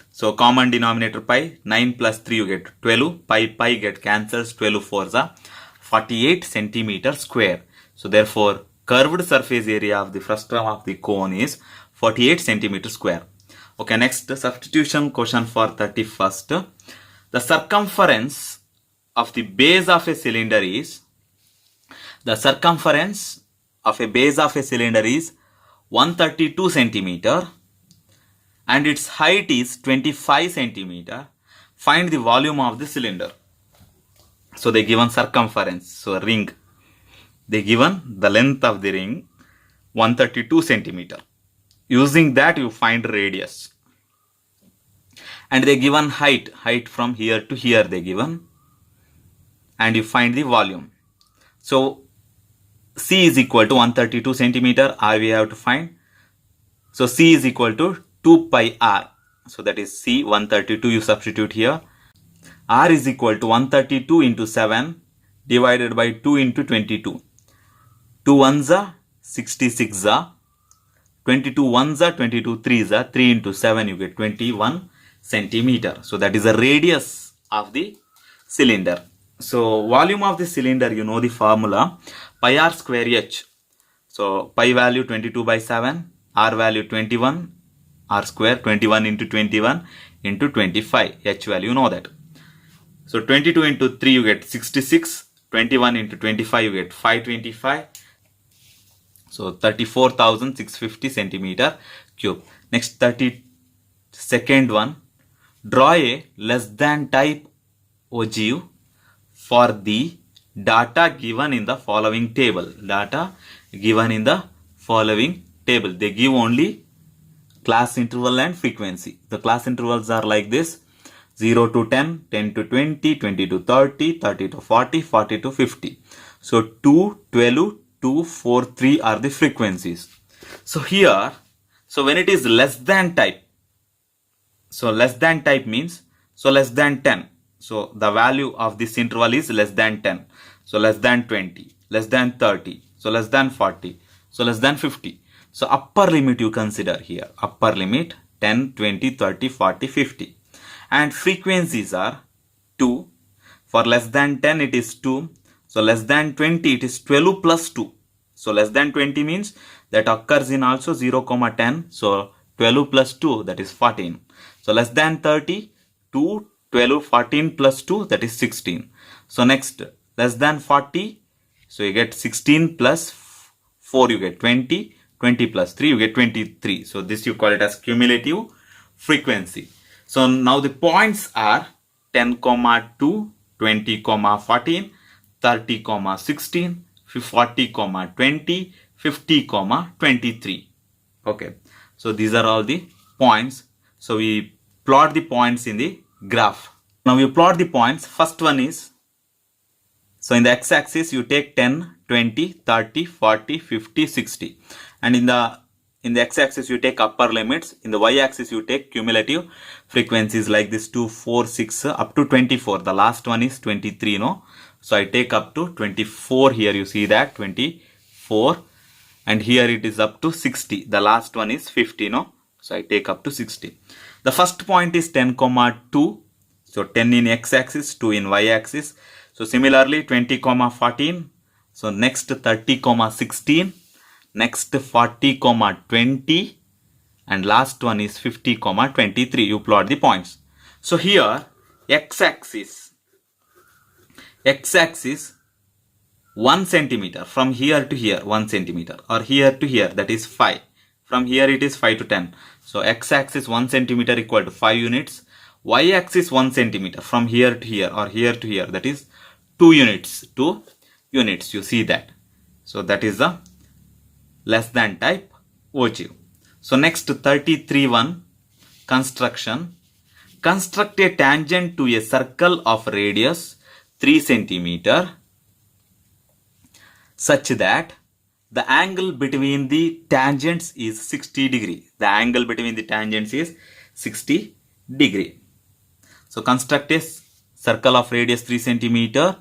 So common denominator pi, 9 plus 3 you get 12. Pi get cancels, 12 4s are 48 centimeter square. So therefore curved surface area of the frustum of the cone is 48 centimeter square. Okay, next substitution question for 31st. The circumference of the base of a cylinder is, 132 centimeter and its height is 25 centimeter. Find the volume of the cylinder. So they given circumference, so ring. They given the length of the ring 132 centimeter. Using that you find radius. And they given height from here to here they given. And you find the volume. So C is equal to 132 centimeter. R we have to find. So C is equal to 2 pi R. So that is C 132 you substitute here. R is equal to 132 into 7 divided by 2 into 22. 2 ones are 66 are. 22 ones are 22 threes are. 3 into 7 you get 21 centimeter. So that is the radius of the cylinder. So volume of the cylinder, you know the formula. pi r square h. So pi value 22 by 7, r value 21, r square 21 into 21 into 25, h value, you know that. So 22 into 3 you get 66, 21 into 25 you get 525. So 34,650 centimeter cube. Next 32nd one, draw a less than type ogive for the data given in the following table. Data given in the following table. They give only class interval and frequency. The class intervals are like this: 0 to 10, 10 to 20, 20 to 30, 30 to 40, 40 to 50. So 2, 12, 2, 4, 3 are the frequencies. So here, so when it is less than type, so less than type means, so less than 10. So the value of this interval is less than 10. So less than 20, less than 30, so less than 40, so less than 50. So upper limit you consider here. Upper limit 10, 20, 30, 40, 50. And frequencies are 2. For less than 10 it is 2. So less than 20 it is 12 plus 2. So less than 20 means that occurs in also 0, 10. So 12 plus 2, that is 14. So less than 30, 2, 12, 14 plus 2, that is 16. So next, less than 40, so you get 16 plus 4, you get 20. 20 plus 3, you get 23. So this you call it as cumulative frequency. So now the points are 10, 2, 20, 14, 30, 16, 40, 20, 50, 23. Okay. So these are all the points. So we plot the points in the graph. Now you plot the points. First one is, so in the x-axis you take 10, 20, 30, 40, 50, 60. And in the x-axis you take upper limits. In the y-axis you take cumulative frequencies like this 2, 4, 6 up to 24. The last one is 23, no? So I take up to 24 here. You see that 24, and here it is up to 60. The last one is 50, no? So I take up to 60. The first point is 10, 2. So 10 in x-axis, 2 in y-axis. So similarly 20, 14. So next 30, 16. Next 40, 20. And last one is 50, 23. You plot the points. So here x-axis 1 centimeter from here to here 1 centimeter, or here to here, that is 5. From here it is 5 to 10. So x-axis 1 centimeter equal to 5 units. Y-axis 1 centimeter from here to here or here to here, that is 2 units. 2 units. You see that. So that is the less than type ogive. So next 33(1) construction. Construct a tangent to a circle of radius 3 centimeter such that the angle between the tangents is 60 degree. The angle between the tangents is 60 degree. So construct a circle of radius 3 centimeter,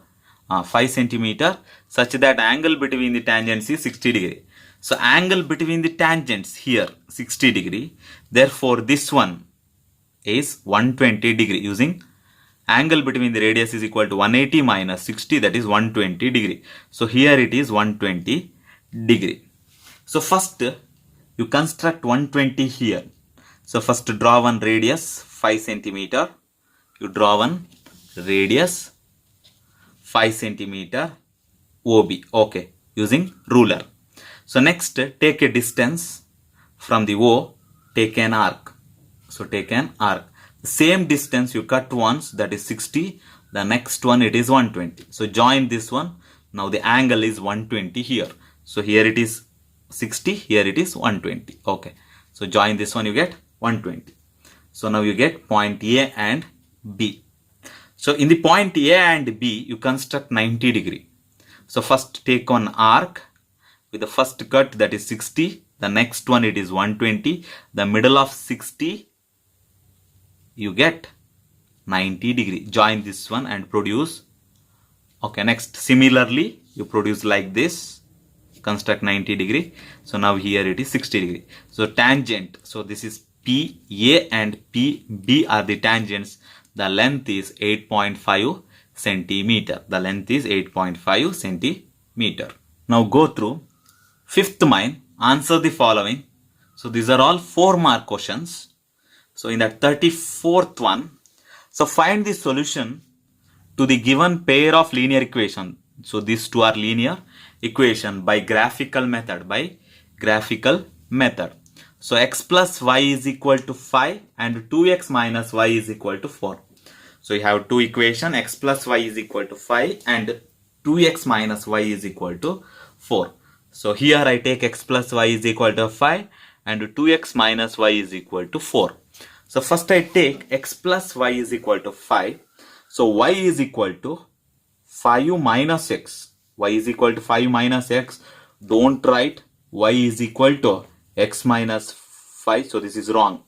5 centimeter such that angle between the tangents is 60 degree. So angle between the tangents here 60 degree. Therefore this one is 120 degree. Using angle between the radius is equal to 180 minus 60, that is 120 degree. So here it is 120 degree. So first you construct 120 here. So first draw one radius 5 centimeter. You draw one radius 5 centimeter OB. Okay, using ruler. So next take a distance from the O, take an arc. So take an arc. The same distance you cut once, that is 60. The next one it is 120. So join this one. Now the angle is 120 here. So here it is 60, here it is 120. Okay. So join this one, you get 120. So now you get point A and B. So in the point A and B, you construct 90 degree. So first take on arc with the first cut, that is 60. The next one it is 120. The middle of 60, you get 90 degree. Join this one and produce. Okay, next similarly you produce like this, construct 90 degree. So now here it is 60 degree. So tangent, so this is PA and PB are the tangents. The length is 8.5 centimeter. The length is 8.5 centimeter. Now go through. Fifth mine, answer the following. So these are all 4-mark questions. So in that 34th one, so find the solution to the given pair of linear equation. So these two are linear equation by graphical method. So x plus y is equal to 5 and 2x minus y is equal to 4. So you have two equation, x plus y is equal to 5 and 2x minus y is equal to 4. So here I take x plus y is equal to 5 and 2x minus y is equal to 4. So first I take x plus y is equal to 5. So y is equal to 5 minus x. Y is equal to 5 minus x. Don't write y is equal to x minus 5. So this is wrong.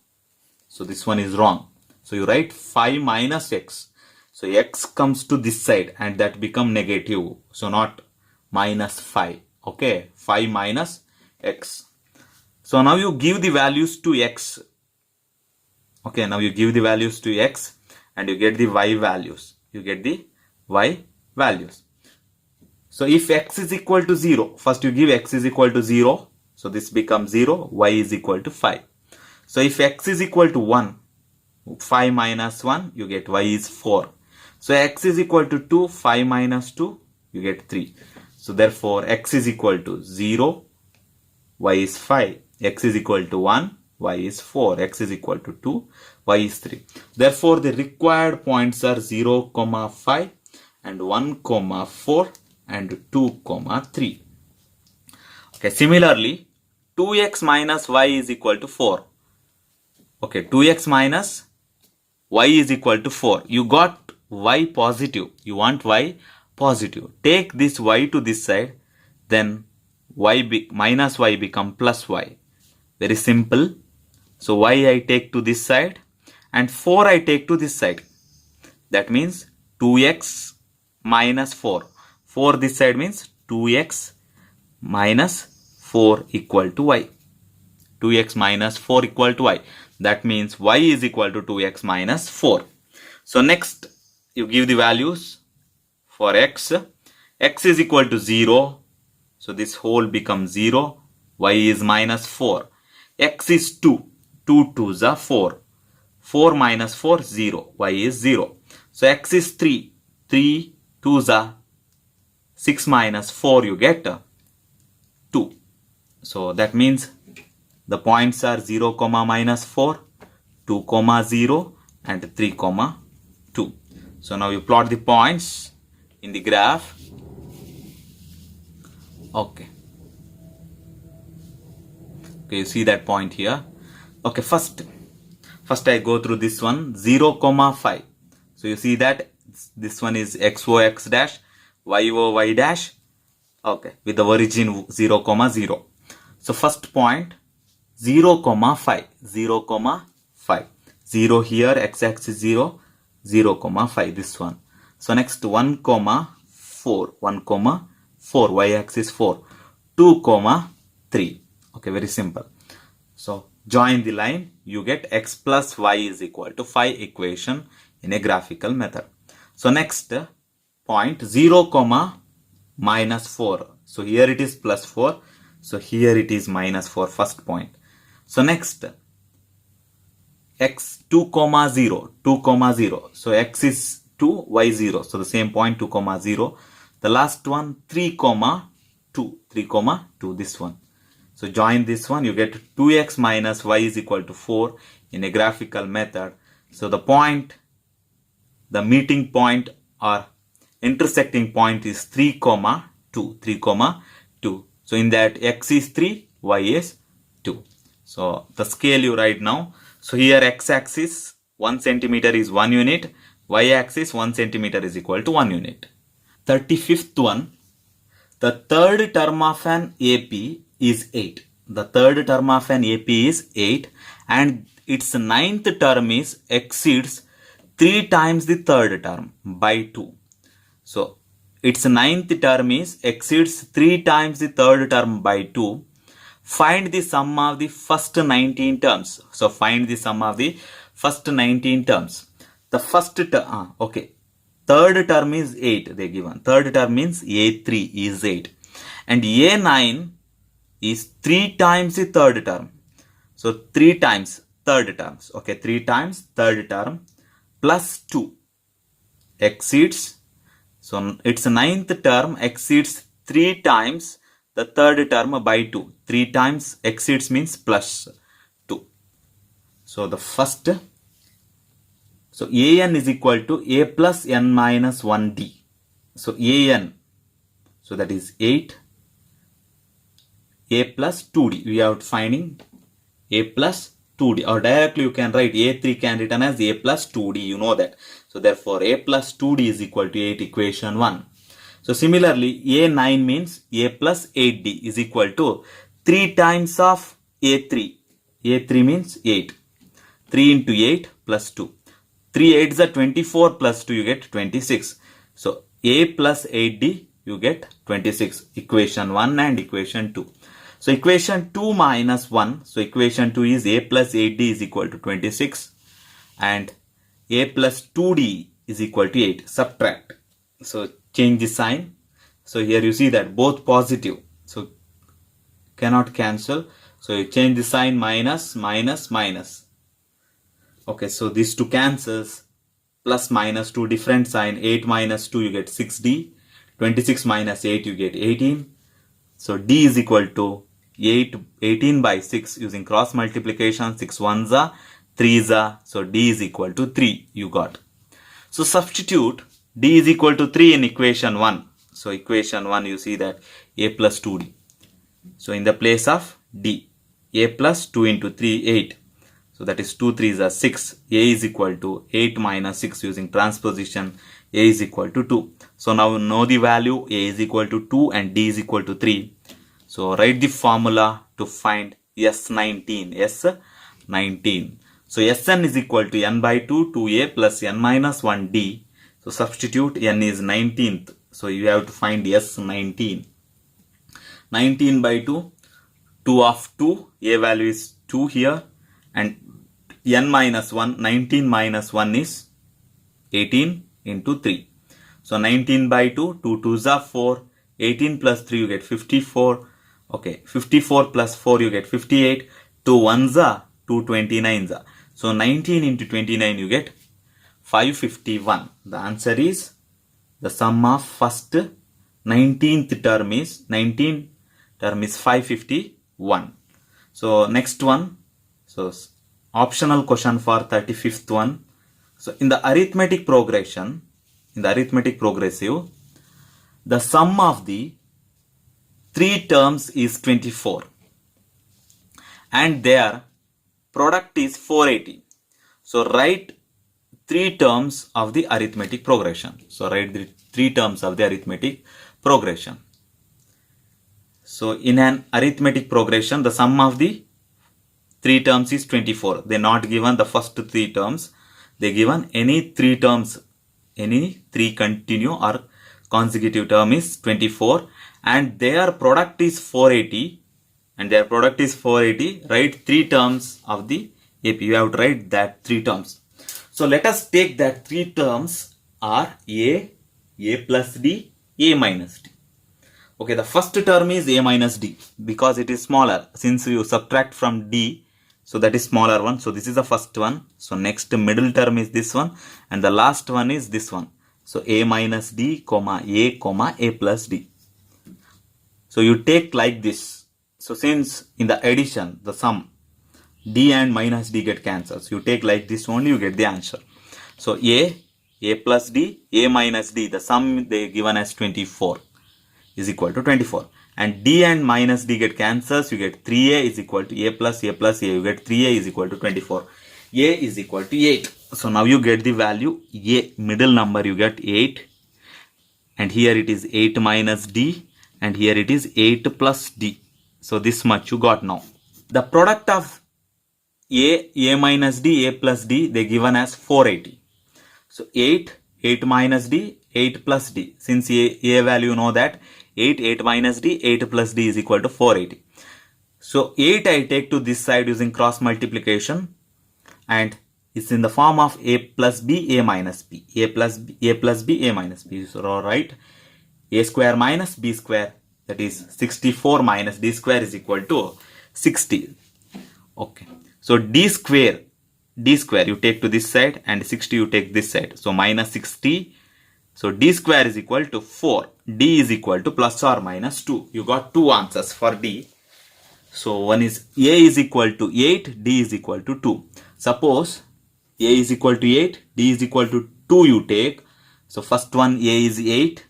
So this one is wrong. So you write 5 minus x. So x comes to this side and that become negative. So not minus 5. Okay. 5 minus x. So now you give the values to x. Okay. Now you give the values to x and you get the y values. So if x is equal to 0, first you give x is equal to 0. So this becomes 0, y is equal to 5. So if x is equal to 1, 5 minus 1, you get y is 4. So x is equal to 2, 5 minus 2, you get 3. So therefore x is equal to 0, y is 5. X is equal to 1, y is 4. X is equal to 2, y is 3. Therefore the required points are 0, 5 and 1, 4 and 2, 3. Okay, similarly 2x minus y is equal to 4. Okay, 2x minus y is equal to 4. You got y positive. You want y positive. Take this y to this side. Then minus y become plus y. Very simple. So y I take to this side and 4 I take to this side. That means 2x minus 4. 4 this side means 2x minus 4 equal to y. 2x minus 4 equal to y. That means y is equal to 2x minus 4. So next you give the values for x. X is equal to 0. So this whole becomes 0. Y is minus 4. X is 2. 2 2s are 4. 4 minus 4 0. Y is 0. So x is 3. 3 2s are 6 minus 4 you get 2. So that means the points are 0, minus 4, 2, 0 and 3, 2. So now you plot the points in the graph. Okay. Okay, you see that point here. Okay, first I go through this one 0, 5. So you see that this one is xo x dash, yo y dash. Okay, with the origin 0, 0. So first point 0, 5. 0, 5. 0 here, x-axis 0, 0, 5, this one. So next 1, 4. 1, 4, y-axis 4. 2, 3. Okay, very simple. So join the line, you get x plus y is equal to 5 equation in a graphical method. So next point 0, minus 4. So here it is plus 4. So here it is minus 4, first point. So next x 2, 0. 2, 0. So x is 2, y 0. So the same point 2, 0. The last one 3, 2. 3, 2, this one. So join this one, you get 2x minus y is equal to 4 in a graphical method. So the point, the meeting point or intersecting point is 3, 2. 3, 2. So in that x is 3, y is 2. So the scale you write now. So here x-axis 1 centimeter is 1 unit. Y-axis 1 centimeter is equal to 1 unit. 35th one. The third term of an AP is 8. The third term of an AP is 8 and its ninth term is exceeds 3 times the third term by 2. So its ninth term is exceeds 3 times the third term by 2. Find the sum of the first 19 terms. So find the sum of the first 19 terms. The first term, okay. Third term is 8 they given. Third term means A3 is 8. And A9 is 3 times the third term. So 3 times third terms. Okay, 3 times third term plus 2 exceeds. So its ninth term exceeds 3 times the third term by 2. 3 times exceeds means plus 2. So the first, so an is equal to a plus n minus 1d. So an, so that is 8, a plus 2d. We are finding a plus 2d, or directly you can write a3 can written as a plus 2d, you know that. So therefore a plus 2d is equal to 8, equation 1. So similarly a9 means a plus 8d is equal to 3 times of a3. a3 means 8. 3 into 8 plus 2. 3 8s are 24 plus 2, you get 26. So a plus 8d you get 26. Equation 1 and equation 2. So equation 2 minus 1. So equation 2 is a plus 8d is equal to 26. And a plus 2d is equal to 8. Subtract. So change the sign. So here you see that both positive. So cannot cancel. So you change the sign, minus, minus, minus. Okay, so these two cancels. Plus minus 2 different sign. 8 minus 2 you get 6d. 26 minus 8 you get 18. So d is equal to 18 by 6 using cross multiplication. 6 ones are 3s are. So d is equal to 3 you got. So substitute d is equal to 3 in equation 1. So equation 1 you see that a plus 2d. So in the place of d, a plus 2 into 3, 8. So that is 2 3s are 6. A is equal to 8 minus 6 using transposition. A is equal to 2. So now we know the value. A is equal to 2 and d is equal to 3. So write the formula to find S19. S19. So Sn is equal to n by 2, 2a plus n minus 1d. So substitute n is 19th. So you have to find S19. 19 by 2. 2 of 2. A value is 2 here. And n minus 1. 19 minus 1 is 18 into 3. So 19 by 2. 2 2s are 4. 18 plus 3 you get 54. Okay, 54 plus 4 you get 58. 2 1s are 2 29s are. So 19 into 29 you get 551. The answer is the sum of first 19th term is 551. So next one. So optional question for 35th one. So in the arithmetic progression, progressive, the sum of the 3 terms is 24 and their product is 480. So write 3 terms of the arithmetic progression. So write the 3 terms of the arithmetic progression. So in an arithmetic progression, the sum of the 3 terms is 24. They not given the first 3 terms. They given any 3 terms, any 3 continue or consecutive term is 24 and their product is 480. And their product is 480. Write 3 terms of the AP. You have to write that 3 terms. So let us take that 3 terms are A plus D, A minus D. Okay, the first term is A minus D because it is smaller. Since you subtract from D, so that is smaller one. So this is the first one. So next middle term is this one. And the last one is this one. So A minus D, A plus D. So you take like this. So since in the addition, the sum, D and minus D get cancelled. So you take like this only, you get the answer. So A plus D, A minus D, the sum they given as 24 is equal to 24. And D and minus D get cancels, you get 3A is equal to A plus A, you get 3A is equal to 24. A is equal to 8. So now you get the value A, middle number you get 8. And here it is 8 minus D. And here it is 8 plus D. So this much you got now. The product of A minus D, A plus D, they given as 480. So 8 minus D, 8 plus D. Since A value you know that 8 minus D, 8 plus D is equal to 480. So 8 I take to this side using cross multiplication and it's in the form of A plus B, A minus B. A plus B, A minus B. So write A square minus B square that is 64 minus d square is equal to 60. Okay, so d square you take to this side and 60 you take this side, so minus 60. So d square is equal to 4. D is equal to plus or minus 2. You got two answers for D. So one is A is equal to 8, D is equal to 2. Suppose A is equal to 8, D is equal to 2 you take. So first one, A is 8,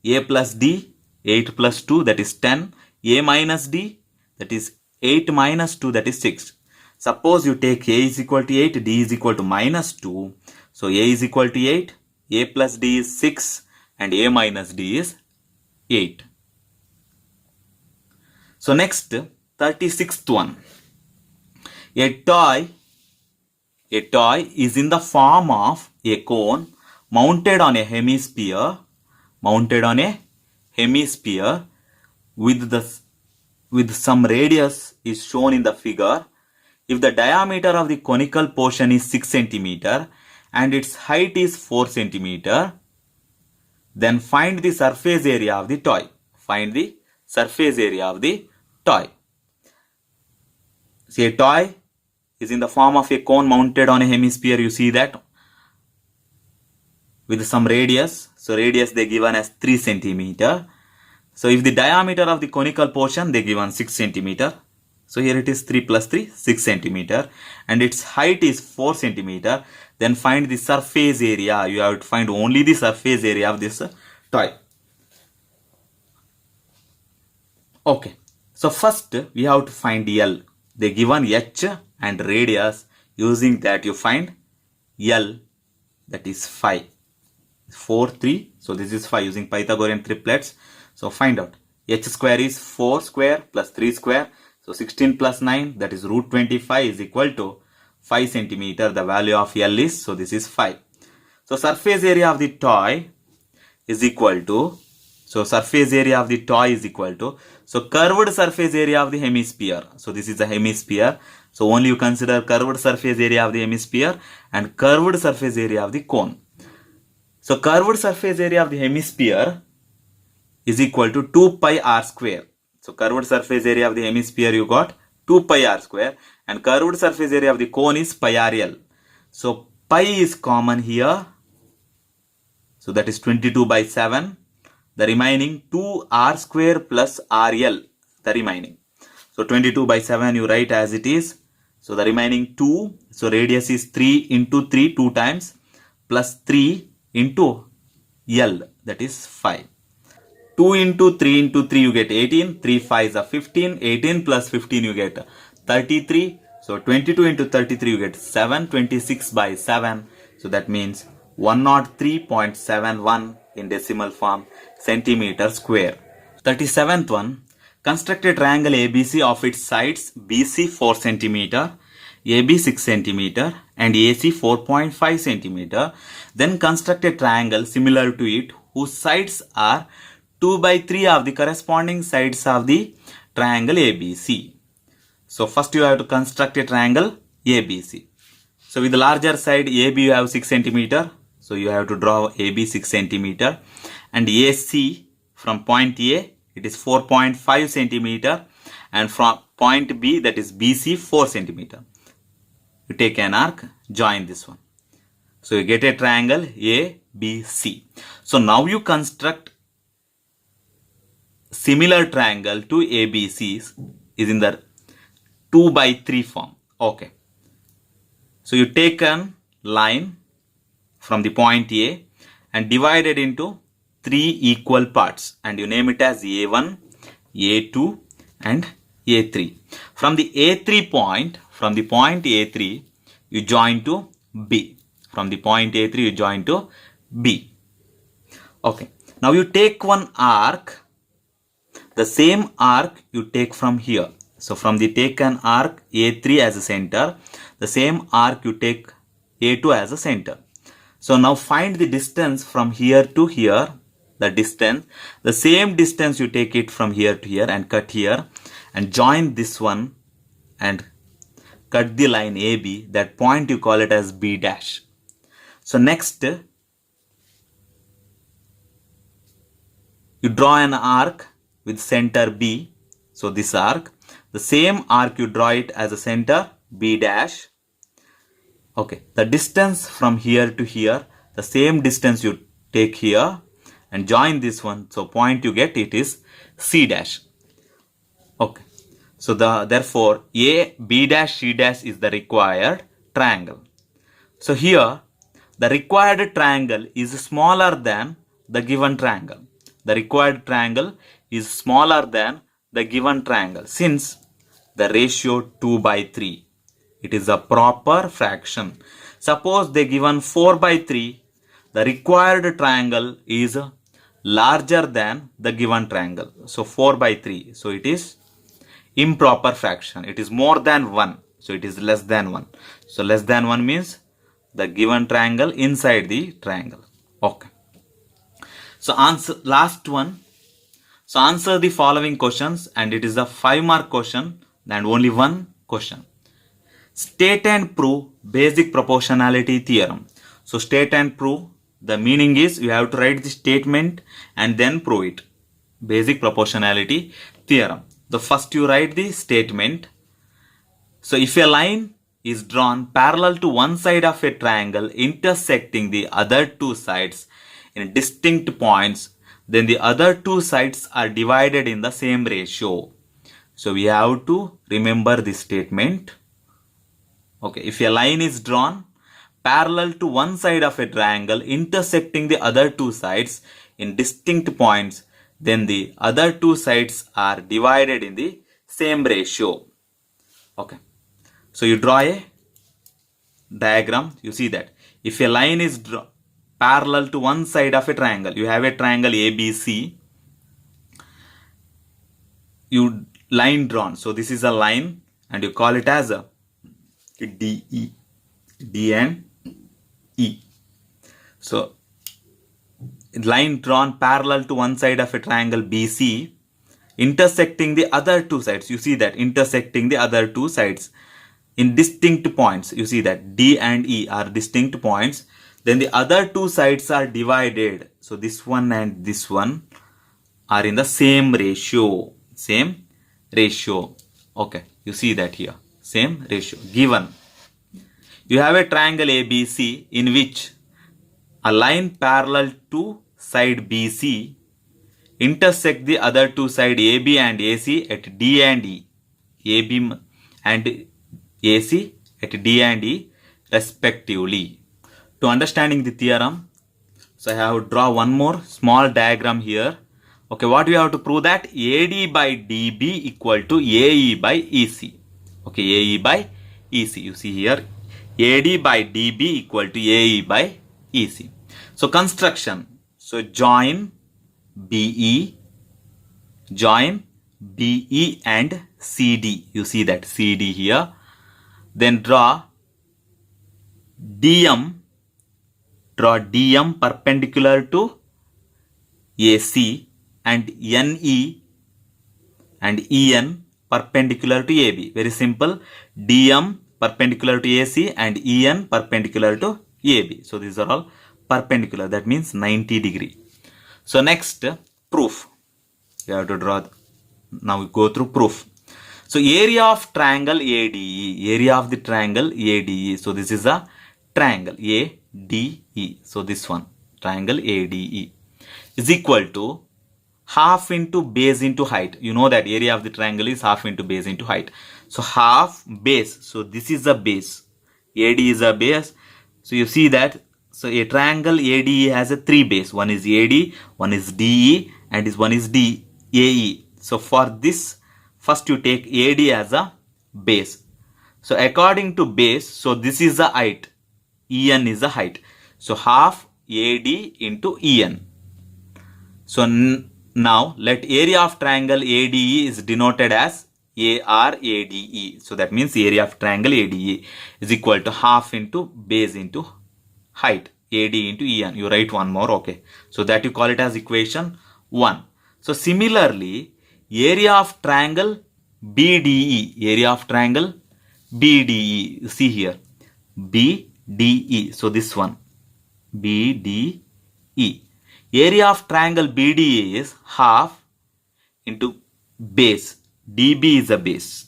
A plus D, 8 plus 2, that is 10. A minus D, that is 8 minus 2, that is 6. Suppose you take A is equal to 8, D is equal to minus 2. So A is equal to 8, A plus D is 6 and A minus D is 8. So next, 36th one. A toy is in the form of a cone mounted on a hemisphere with some radius is shown in the figure. If the diameter of the conical portion is 6 cm and its height is 4 cm, then find the surface area of the toy. Find the surface area of the toy. See, a toy is in the form of a cone mounted on a hemisphere. You see that with some radius. So radius they given as 3 cm. So if the diameter of the conical portion they given 6 cm. So here it is 3 plus 3, 6 cm, and its height is 4 cm. Then find the surface area. You have to find only the surface area of this toy. Okay. So first we have to find L. They given H and radius. Using that you find L, that is 5. 4, 3. So this is 5 using Pythagorean triplets. So find out. H square is 4 square plus 3 square. So 16 plus 9, that is root 25 is equal to 5 cm. The value of L is, so this is 5. So surface area of the toy is equal to, so curved surface area of the hemisphere. So this is a hemisphere. So only you consider curved surface area of the hemisphere and curved surface area of the cone. So curved surface area of the hemisphere is equal to 2 pi r square. So curved surface area of the hemisphere you got 2 pi r square, and curved surface area of the cone is pi rl. So pi is common here. So that is 22 by 7. The remaining 2 r square plus rl, the remaining. So 22 by 7 you write as it is. So the remaining 2, so radius is 3 into 3, 2 times, plus 3 into L, that is 5. 2 into 3 into 3 you get 18, 3 5s are 15, 18 plus 15 you get 33. So 22 into 33 you get 726 by 7. So that means 103.71 in decimal form centimeter square. 37th one. Construct a triangle ABC of its sides BC 4 cm, AB 6 cm and AC 4.5 cm. Then construct a triangle similar to it whose sides are 2 by 3 of the corresponding sides of the triangle ABC. So first you have to construct a triangle ABC. So with the larger side AB you have 6 cm. So you have to draw AB 6 cm and AC from point A it is 4.5 cm and from point B, that is BC, 4 cm. You take an arc, join this one. So you get a triangle ABC. So now you construct similar triangle to ABC's is in the 2 by 3 form. Okay. So you take a line from the point A and divide it into 3 equal parts and you name it as A1, A2 and A3. From the A3 point, from the point A3, you join to B. From the point A3, you join to B. Okay. Now you take one arc. The same arc you take from here. So from the taken arc A3 as a center, the same arc you take A2 as a center. So now find the distance from here to here. The distance, the same distance you take it from here to here and cut here and join this one and cut the line AB. That point you call it as B dash. So next you draw an arc with center B. So this arc, the same arc you draw it as a center B dash. Okay, the distance from here to here, the same distance you take here and join this one. So point you get, it is C dash. Okay, so therefore A, B dash, C dash is the required triangle. So here the required triangle is smaller than the given triangle. The required triangle is smaller than the given triangle since the ratio 2/3. It is a proper fraction. Suppose they given 4/3, the required triangle is larger than the given triangle. So 4/3. So it is improper fraction. It is more than 1. So it is less than 1. So less than 1 means the given triangle inside the triangle. Okay. So answer last one. So answer the following questions, and it is a 5-mark question and only one question. State and prove basic proportionality theorem. So state and prove, the meaning is you have to write the statement and then prove it. Basic proportionality theorem. The first you write the statement. So if a line is drawn parallel to one side of a triangle intersecting the other two sides in distinct points, then the other two sides are divided in the same ratio. So we have to remember this statement. Okay, if a line is drawn parallel to one side of a triangle intersecting the other two sides in distinct points, then the other two sides are divided in the same ratio. Okay, so you draw a diagram. You see that if a line is parallel to one side of a triangle, you have a triangle ABC, you line drawn. So this is a line and you call it as a DE, D and E. So line drawn parallel to one side of a triangle BC intersecting the other two sides. You see that intersecting the other two sides in distinct points. You see that D and E are distinct points. Then the other two sides are divided. So this one and this one are in the same ratio. Same ratio. Okay, you see that here. Same ratio. Given you have a triangle ABC in which a line parallel to side BC intersect the other two sides AB and AC at D and E. AB and AC at D and E respectively. To understanding the theorem, so I have to draw one more small diagram here. Okay, what we have to prove that AD by DB equal to AE by EC. Okay, AE by EC. You see here AD by DB equal to AE by EC. So construction. So join BE and CD. You see that CD here. Then draw DM. Draw DM perpendicular to AC and NE and EN perpendicular to AB. Very simple. DM perpendicular to AC and EN perpendicular to AB. So these are all perpendicular. That means 90 degree. So next, proof. You have to draw. Now we go through proof. So area of triangle ADE. Area of the triangle ADE. So this is a triangle ADE. So this one, triangle ADE is equal to half into base into height. You know that area of the triangle is half into base into height. So half base. So this is a base. AD is a base. So you see that. So a triangle ADE has a 3 base. One is AD, one is DE, and one is DAE. So for this, first you take AD as a base. So according to base, so this is the height. EN is the height. So half AD into EN. So now let area of triangle ADE is denoted as ARADE. So that means area of triangle ADE is equal to half into base into height. AD into EN. You write one more. Okay. So that you call it as equation 1. So similarly, area of triangle BDE. Area of triangle BDE. See here. BDE. So this one. BDE. Area of triangle BDE is half into base. dB is a base.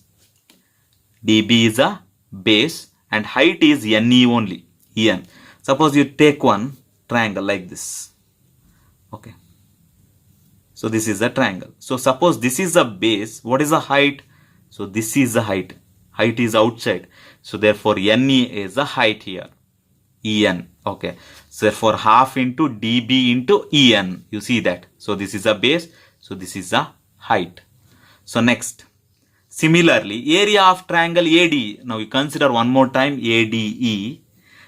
dB is a base and height is NE only. En. Suppose you take one triangle like this. Okay. So this is a triangle. So suppose this is a base. What is the height? So this is the height. Height is outside. So therefore NE is the height here. En. Okay. So therefore half into dB into En. You see that. So this is a base. So this is a height. So next. Similarly, area of triangle AD. Now you consider one more time ADE.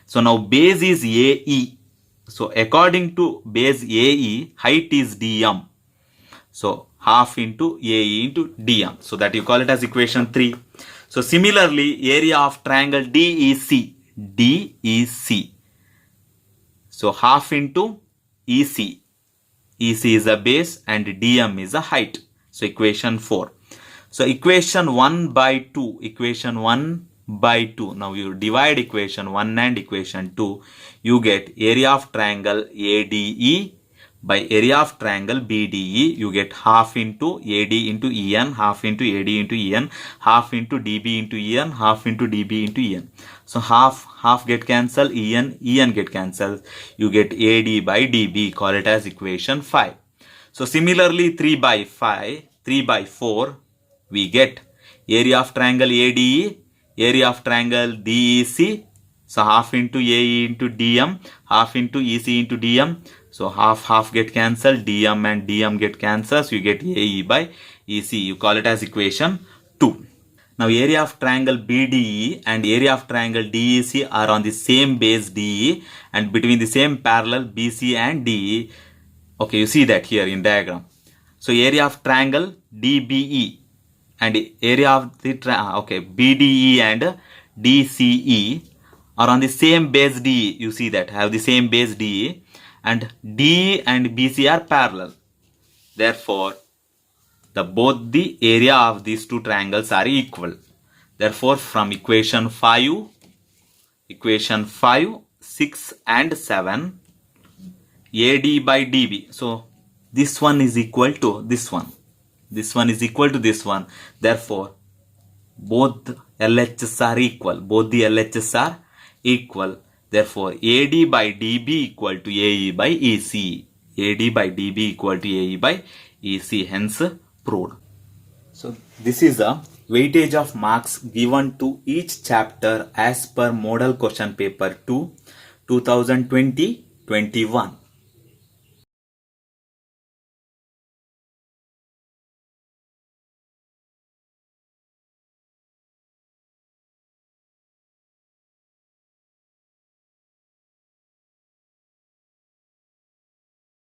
So now base is AE. So according to base AE, height is DM. So half into AE into DM. So that you call it as equation 3. So similarly, area of triangle DEC. DEC. So half into EC. EC is a base and DM is a height. So equation 4. So equation 1 by 2. Equation 1 by 2. Now you divide equation 1 and equation 2. You get area of triangle ADE by area of triangle BDE. You get half into AD into EN, half into AD into EN, half into DB into EN, half into DB into EN. So half get cancelled, EN get cancelled. You get AD by DB. Call it as equation 5. So similarly 3 by 4 we get area of triangle ADE, area of triangle DEC. So half into AE into DM, half into EC into DM. So half get cancelled, DM and DM get cancelled. So you get AE by EC. You call it as equation 2. Now area of triangle BDE and area of triangle DEC are on the same base DE and between the same parallel BC and DE. Okay, you see that here in diagram. So area of triangle DBE and area of the BDE and DCE are on the same base DE. You see that have the same base DE and DE and BC are parallel. Therefore, both the area of these two triangles are equal. Therefore, from equation 5, 6 and 7, AD by DB. So this one is equal to this one. This one is equal to this one. Therefore, both LHS are equal. Both the LHS are equal. Therefore, AD by DB equal to AE by EC. AD by DB equal to AE by EC. Hence, proved. So, this is a weightage of marks given to each chapter as per Model Question Paper 2, 2020-21.